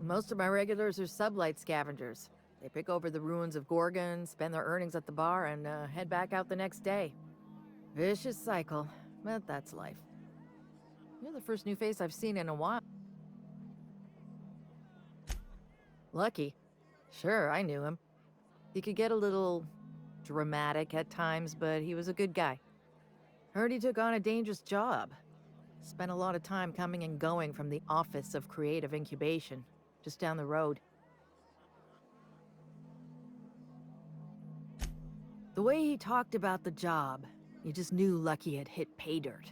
[SPEAKER 4] Most of my regulars are sublight scavengers. They pick over the ruins of Gorgon, spend their earnings at the bar, and head back out the next day. Vicious cycle, but that's life. You're the first new face I've seen in a while. Lucky. Sure, I knew him. He could get a little dramatic at times, but he was a good guy. Heard he took on a dangerous job. Spent a lot of time coming and going from the Office of Creative Incubation, just down the road. The way he talked about the job, you just knew Lucky had hit pay dirt.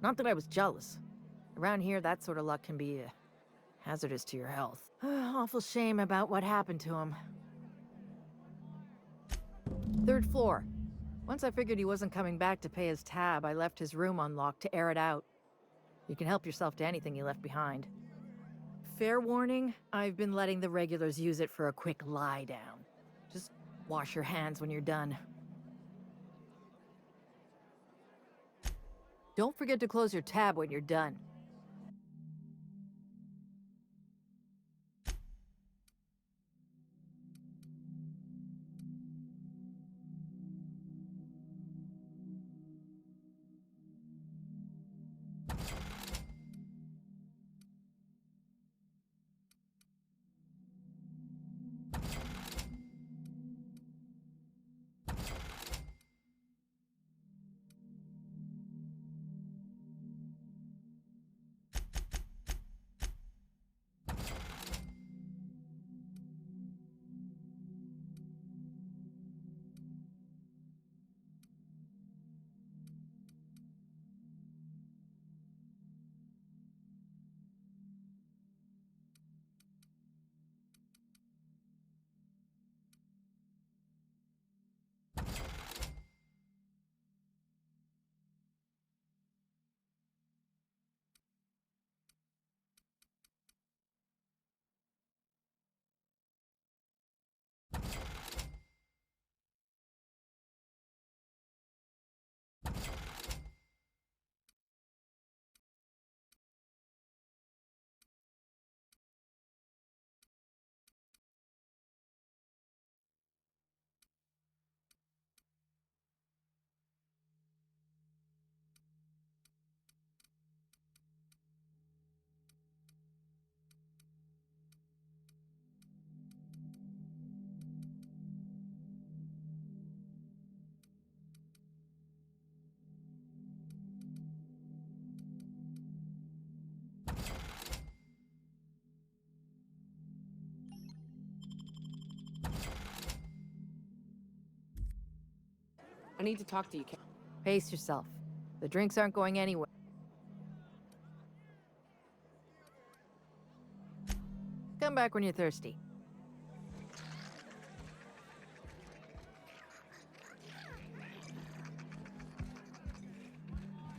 [SPEAKER 4] Not that I was jealous. Around here, that sort of luck can be hazardous to your health. Awful shame about what happened to him. 3rd floor. Once I figured he wasn't coming back to pay his tab, I left his room unlocked to air it out. You can help yourself to anything you left behind. Fair warning, I've been letting the regulars use it for a quick lie down. Just wash your hands when you're done. Don't forget to close your tab when you're done.
[SPEAKER 20] I need to talk to you, Cap.
[SPEAKER 4] Pace yourself. The drinks aren't going anywhere. Come back when you're thirsty.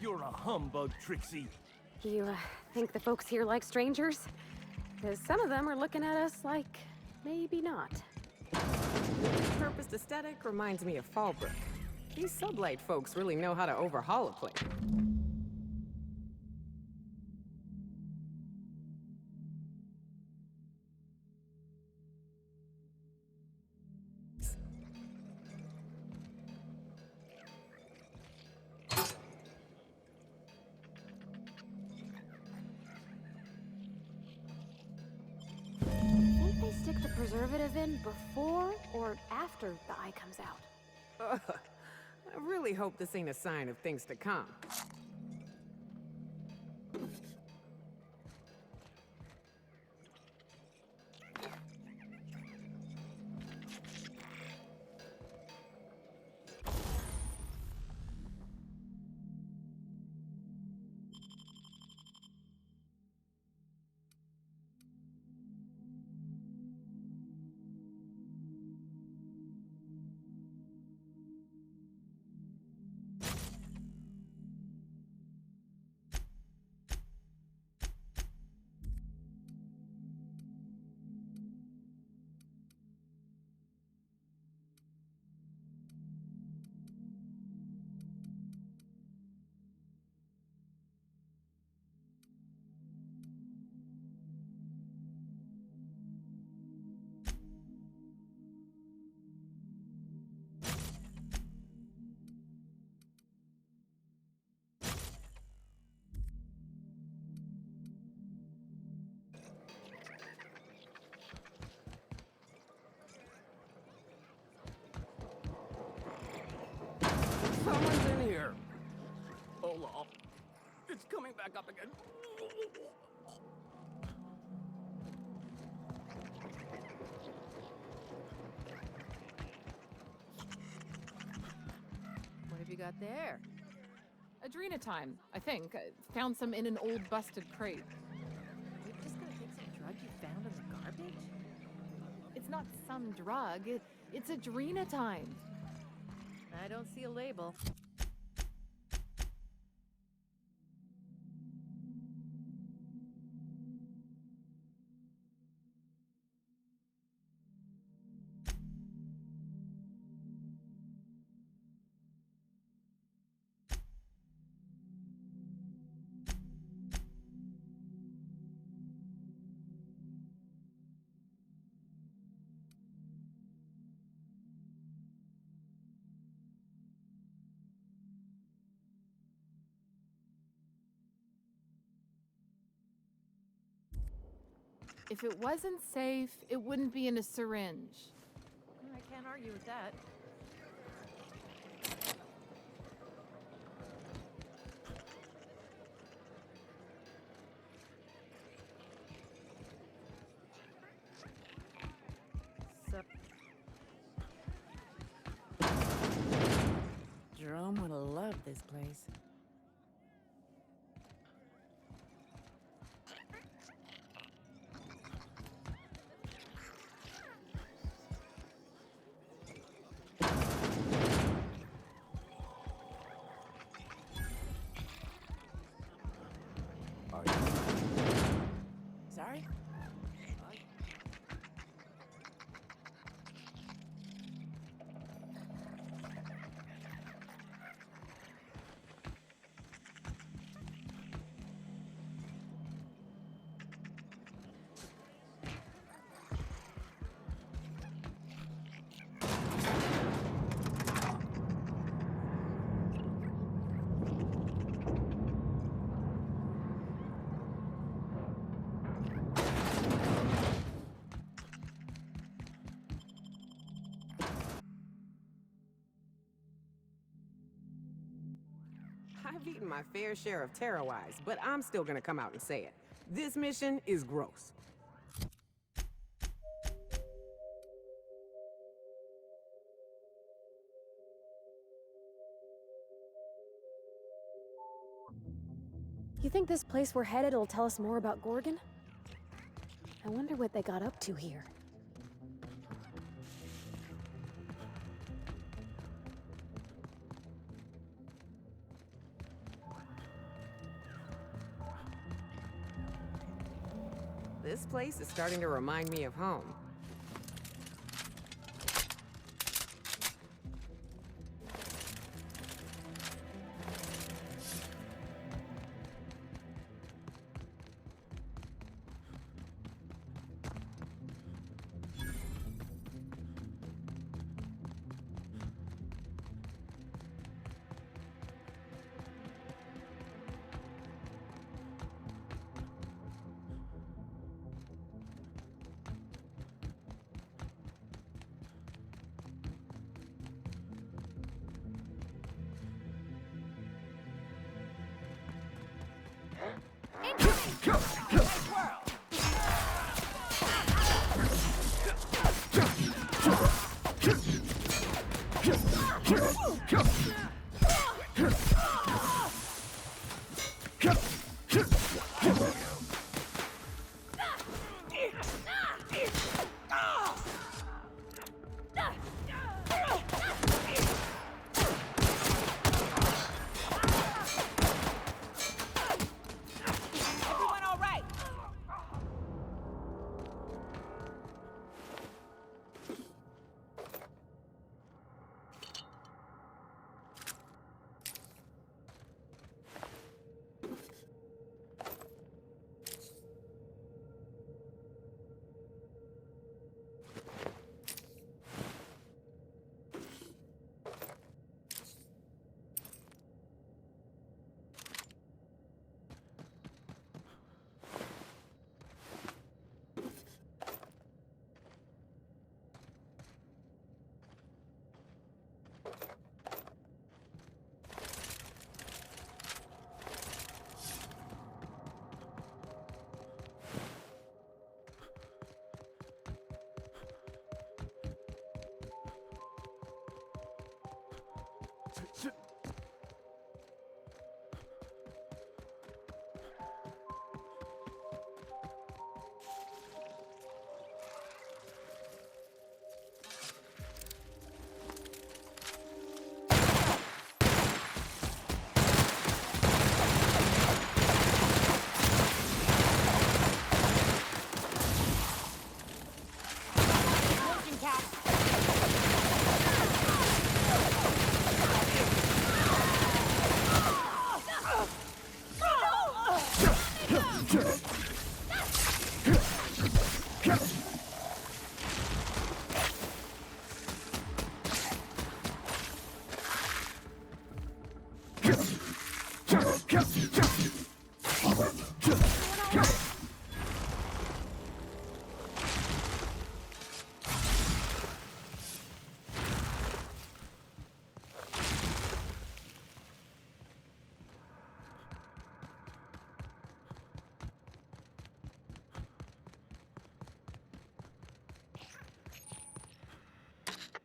[SPEAKER 1] You're a humbug, Trixie.
[SPEAKER 13] You think the folks here like strangers? Because some of them are looking at us like, maybe not.
[SPEAKER 20] Purposed aesthetic reminds me of Fallbrook. These sublight folks really know how to overhaul a place.
[SPEAKER 13] Think they stick the preservative in before or after the eye comes out?
[SPEAKER 20] I really hope this ain't a sign of things to come.
[SPEAKER 2] Someone's in here. Oh, lol. It's coming back up again.
[SPEAKER 4] What have you got there?
[SPEAKER 13] Adrenatime, I think. Found some in an old busted crate.
[SPEAKER 4] You're just gonna take some drug you found in the garbage?
[SPEAKER 13] It's not some drug. It's adrenatime.
[SPEAKER 4] I don't see a label.
[SPEAKER 13] If it wasn't safe, it wouldn't be in a syringe.
[SPEAKER 4] I can't argue with that.
[SPEAKER 20] Jerome would have loved this place. Sorry? I've eaten my fair share of Terrawise, but I'm still gonna come out and say it. This mission is gross.
[SPEAKER 8] You think this place we're headed will tell us more about Gorgon? I wonder what they got up to here.
[SPEAKER 20] This place is starting to remind me of home.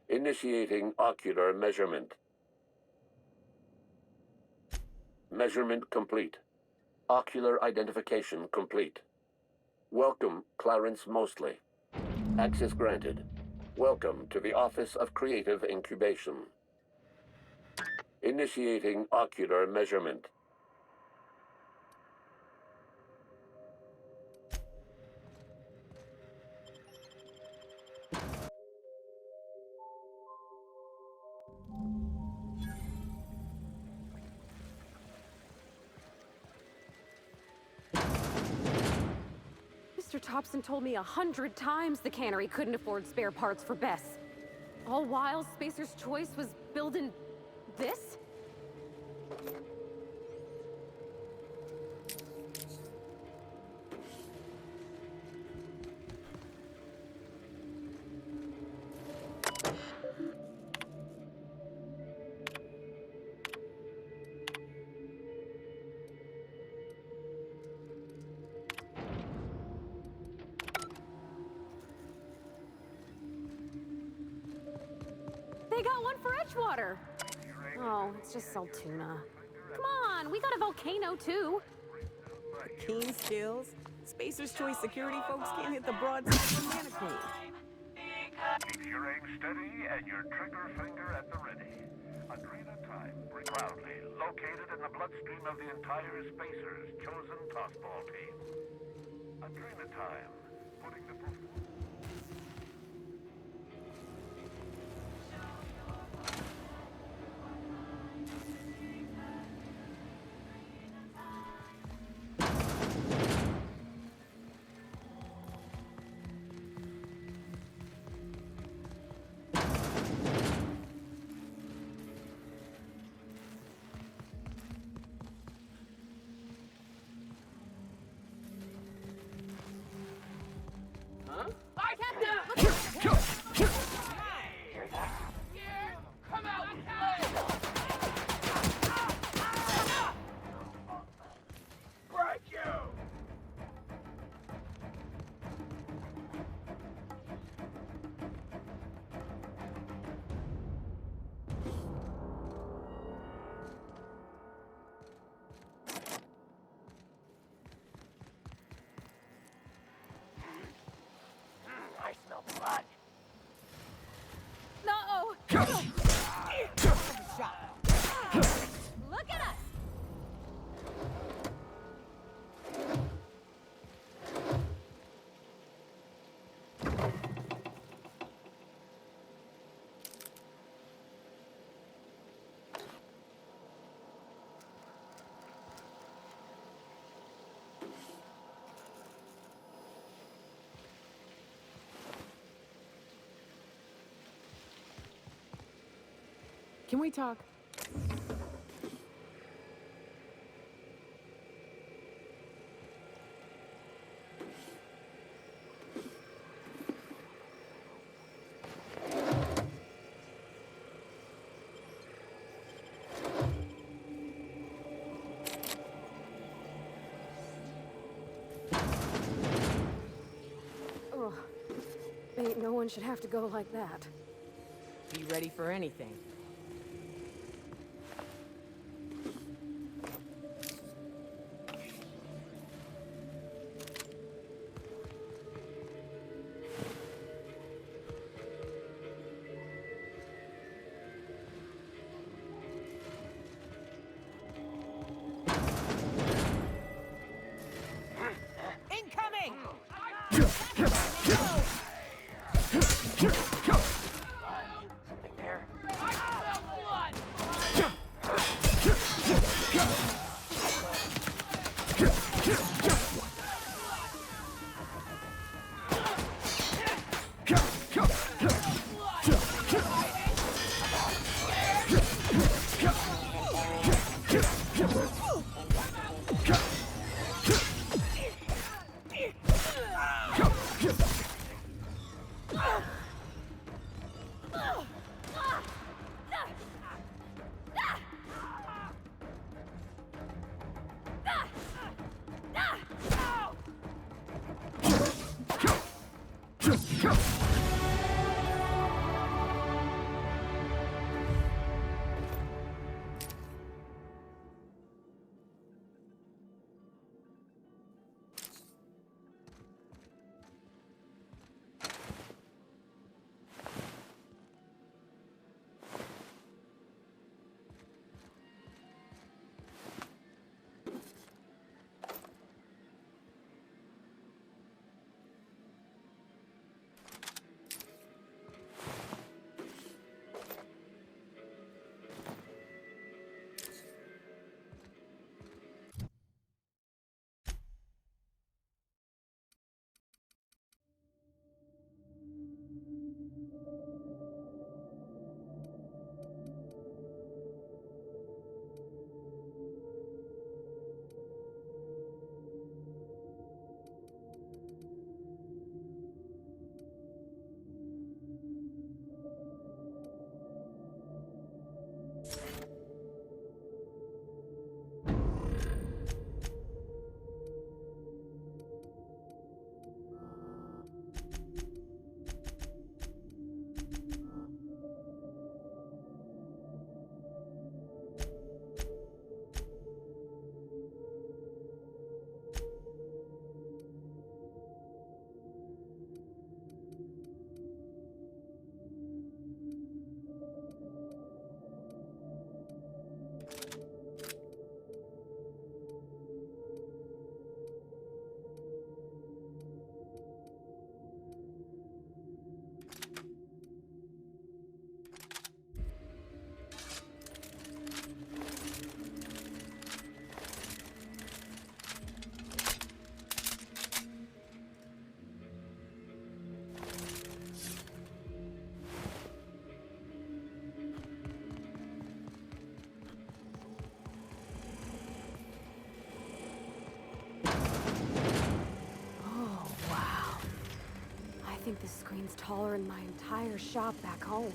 [SPEAKER 6] Initiating ocular measurement. Measurement complete. Ocular identification complete. Welcome, Clarence Mostly. Access granted. Welcome to the Office of Creative Incubation. Initiating ocular measurement.
[SPEAKER 8] Mr. Thompson told me 100 times the cannery couldn't afford spare parts for Bess. All while Spacer's choice was building this? They got one for Edgewater. Oh, it's just Saltuna. Come on, we got a volcano too.
[SPEAKER 20] Keen skills. Spacer's Choice security folks can't hit the broadside of mannequin.
[SPEAKER 12] Keep your aim steady and your trigger finger at the ready. Adrena time, proudly located in the bloodstream of the entire Spacer's chosen tossball team. Adrena time, putting the performance.
[SPEAKER 8] Look at us!
[SPEAKER 20] Can we talk?
[SPEAKER 8] Ugh. Ain't no one should have to go like that.
[SPEAKER 20] Be ready for anything.
[SPEAKER 13] think this screen's taller than my entire shop back home.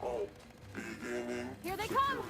[SPEAKER 17] Oh, beginning.
[SPEAKER 13] Here they come!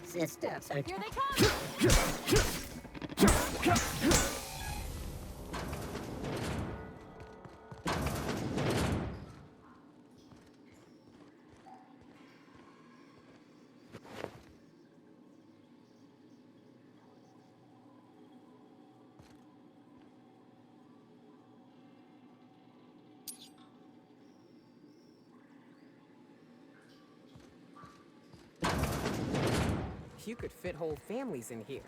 [SPEAKER 15] Systems are...
[SPEAKER 13] Here they come!
[SPEAKER 20] You could fit whole families in here.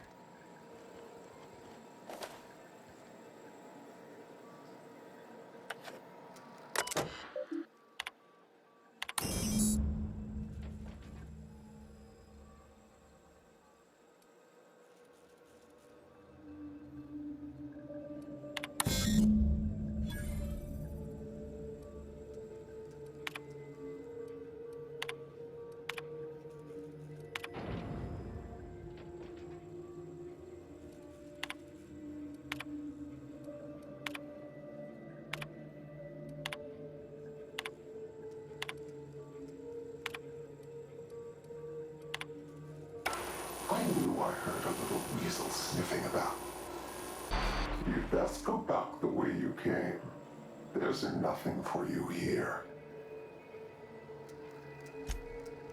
[SPEAKER 17] I knew I heard a little weasel sniffing about. You'd best go back the way you came. There's nothing for you here.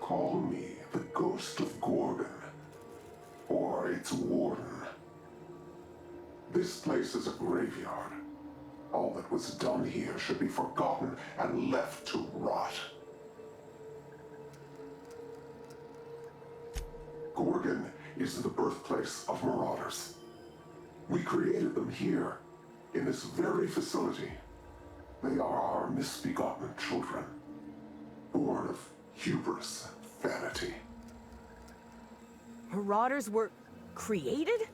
[SPEAKER 17] Call me the ghost of Gorgon, or its warden. This place is a graveyard. All that was done here should be forgotten and left to rot. Gorgon is the birthplace of marauders. We created them here,
[SPEAKER 9] in this very facility. They are our misbegotten children, born of hubris and vanity.
[SPEAKER 20] Marauders were created?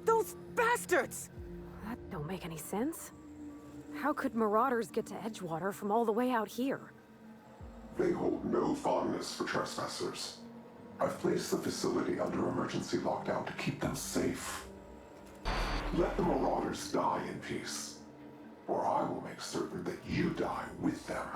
[SPEAKER 20] Those bastards!
[SPEAKER 8] That don't make any sense. How could Marauders get to Edgewater from all the way out here?
[SPEAKER 9] They hold no fondness for trespassers. I've placed the facility under emergency lockdown to keep them safe. Let the Marauders die in peace, or I will make certain that you die with them.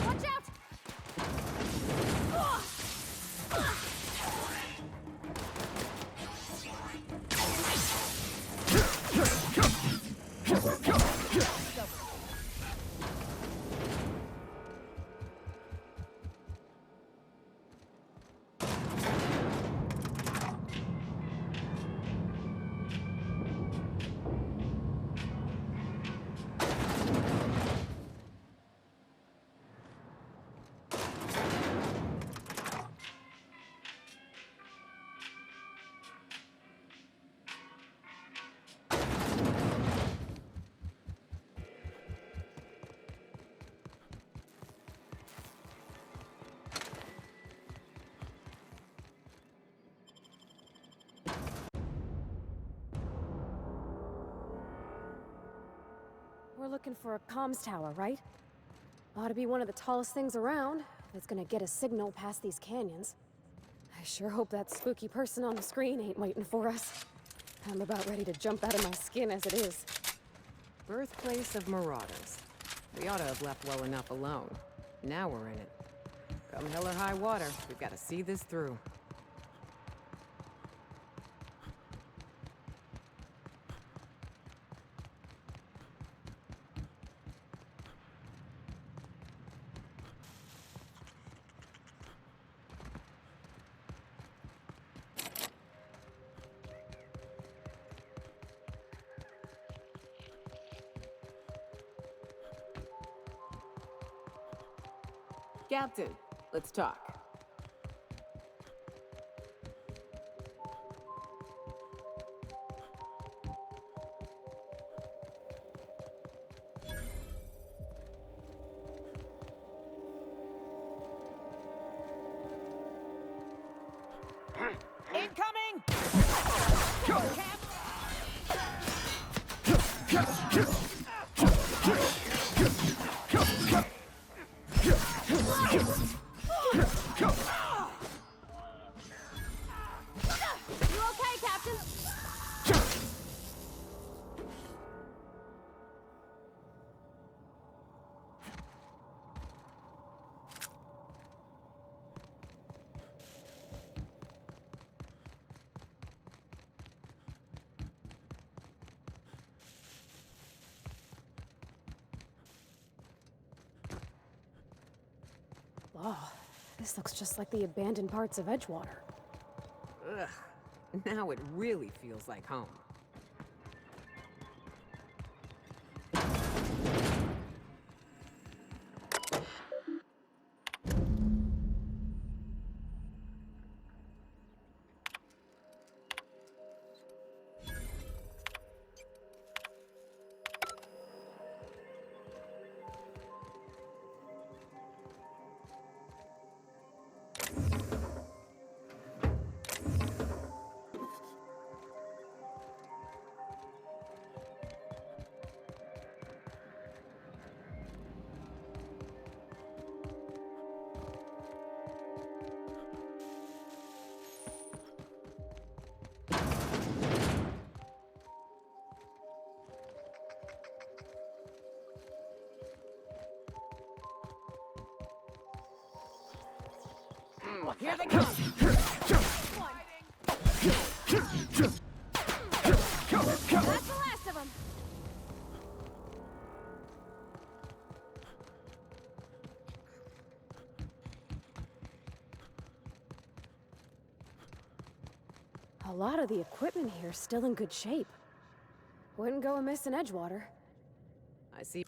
[SPEAKER 8] Watch out! We're looking for a comms tower, right? Ought to be one of the tallest things around, if it's gonna get a signal past these canyons. I sure hope that spooky person on the screen ain't waiting for us. I'm about ready to jump out of my skin as it is.
[SPEAKER 20] Birthplace of Marauders. We ought to have left well enough alone. Now we're in it. Come hell or high water, we've got to see this through.
[SPEAKER 16] Captain, let's talk. Incoming! Go, Cap!
[SPEAKER 8] You okay, Captain? Wow, this looks just like the abandoned parts of Edgewater.
[SPEAKER 20] Ugh. Now it really feels like home.
[SPEAKER 16] Here they come!
[SPEAKER 8] That's the last of them. A lot of the equipment here is still in good shape. Wouldn't go amiss in Edgewater.
[SPEAKER 20] I see.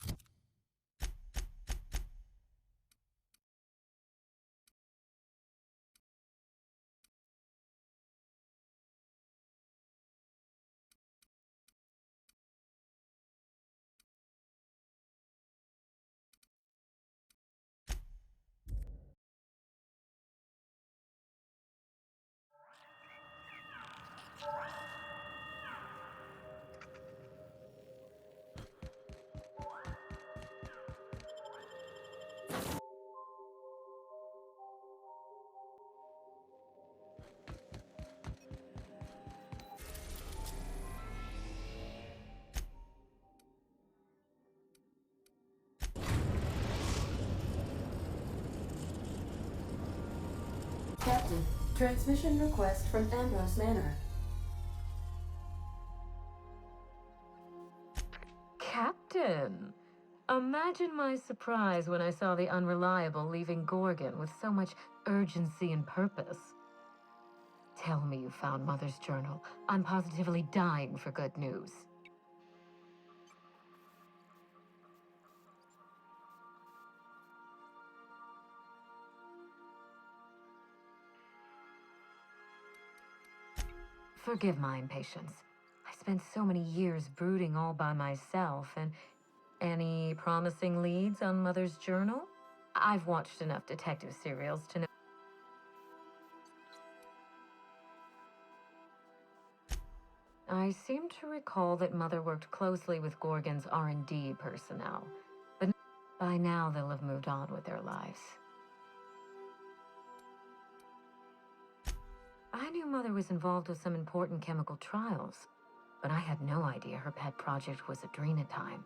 [SPEAKER 11] Captain, transmission request from Ambrose Manor.
[SPEAKER 7] Captain! Imagine my surprise when I saw the Unreliable leaving Gorgon with so much urgency and purpose. Tell me you found Mother's journal. I'm positively dying for good news. Forgive my impatience. I spent so many years brooding all by myself, and any promising leads on Mother's journal? I've watched enough detective serials to know. I seem to recall that Mother worked closely with Gorgon's R&D personnel, but by now they'll have moved on with their lives. I knew Mother was involved with some important chemical trials, but I had no idea her pet project was adrenatime.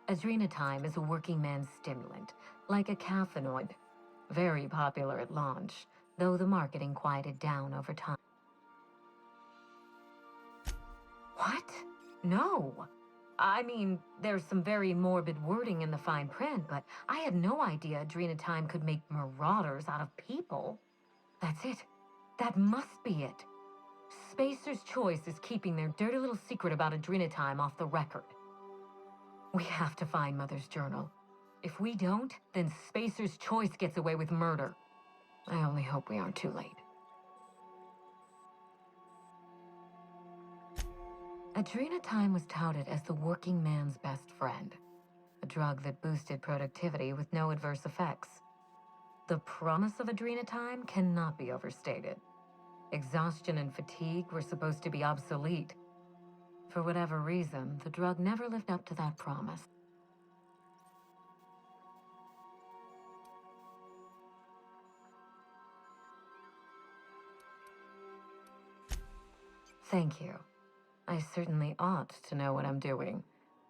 [SPEAKER 7] Adrenatime is a working man's stimulant, like a caffeinoid. Very popular at launch, though the marketing quieted down over time. What? No. I mean, there's some very morbid wording in the fine print, but I had no idea adrenatime could make marauders out of people. That's it. That must be it. Spacer's Choice is keeping their dirty little secret about adrenatime off the record. We have to find Mother's journal. If we don't, then Spacer's Choice gets away with murder. I only hope we aren't too late. Adrenatime was touted as the working man's best friend, a drug that boosted productivity with no adverse effects. The promise of adrenatime cannot be overstated. Exhaustion and fatigue were supposed to be obsolete. For whatever reason, the drug never lived up to that promise. Thank you. I certainly ought to know what I'm doing.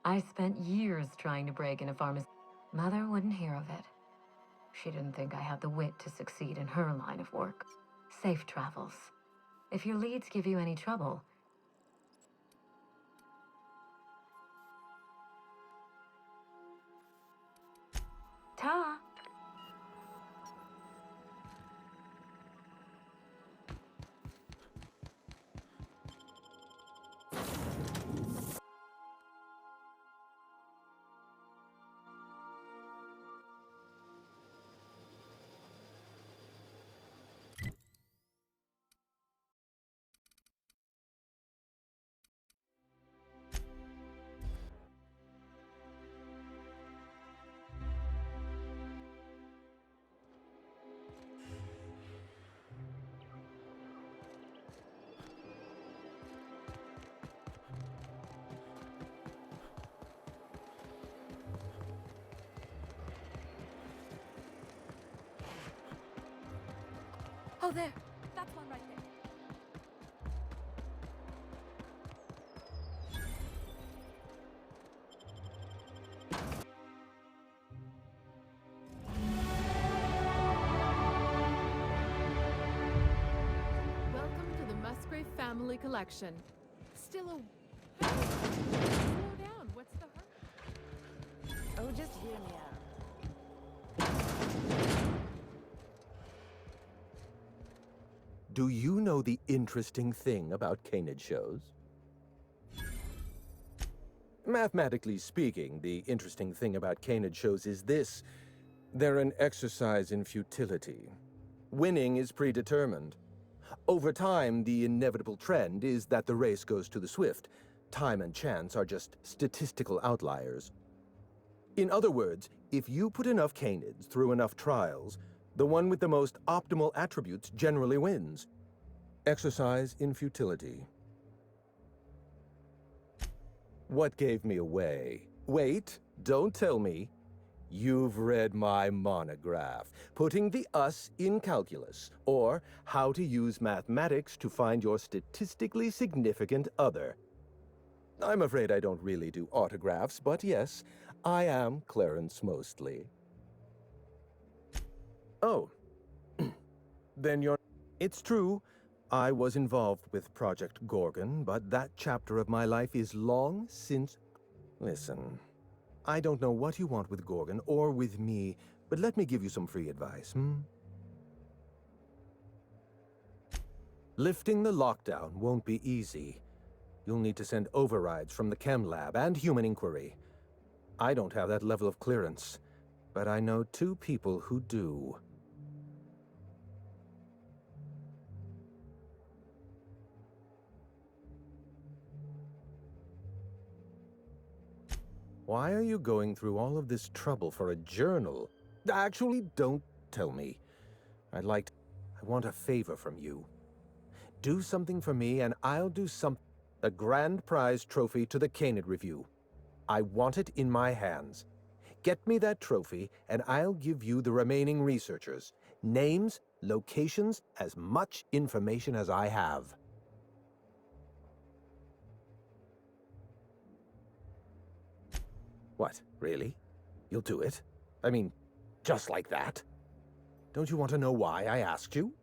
[SPEAKER 7] I spent years trying to break into pharmacy. Mother wouldn't hear of it. She didn't think I had the wit to succeed in her line of work. Safe travels. If your leads give you any trouble... Ta!
[SPEAKER 8] Oh, there. That's one right there.
[SPEAKER 20] Welcome to the Musgrave family collection. Still a... Hey, slow down. What's the hurry?
[SPEAKER 4] Oh, just hear me out.
[SPEAKER 14] Do you know the interesting thing about canid shows? Mathematically speaking, the interesting thing about canid shows is this. They're an exercise in futility. Winning is predetermined. Over time, the inevitable trend is that the race goes to the swift. Time and chance are just statistical outliers. In other words, if you put enough canids through enough trials, the one with the most optimal attributes generally wins. Exercise in futility. What gave me away? Wait, don't tell me. You've read my monograph, Putting the Us in Calculus, or How to Use Mathematics to Find Your Statistically Significant Other. I'm afraid I don't really do autographs, but yes, I am Clarence Mostly. Oh, then you're... It's true, I was involved with Project Gorgon, but that chapter of my life is long since... Listen, I don't know what you want with Gorgon or with me, but let me give you some free advice, Lifting the lockdown won't be easy. You'll need to send overrides from the chem lab and human inquiry. I don't have that level of clearance, but I know 2 people who do. Why are you going through all of this trouble for a journal? Actually, don't tell me. I want a favor from you. Do something for me and I'll do something. A grand prize trophy to the Canid Review. I want it in my hands. Get me that trophy and I'll give you the remaining researchers. Names, locations, as much information as I have. What, really? You'll do it? I mean, just like that? Don't you want to know why I asked you?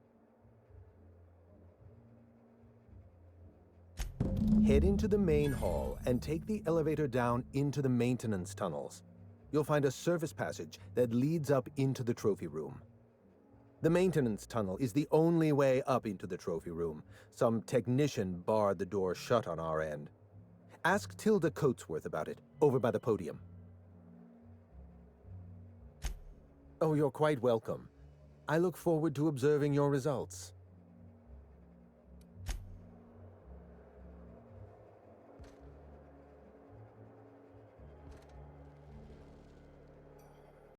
[SPEAKER 14] Head into the main hall and take the elevator down into the maintenance tunnels. You'll find a service passage that leads up into the trophy room. The maintenance tunnel is the only way up into the trophy room. Some technician barred the door shut on our end. Ask Tilda Coatsworth about it, over by the podium. Oh, you're quite welcome. I look forward to observing your results.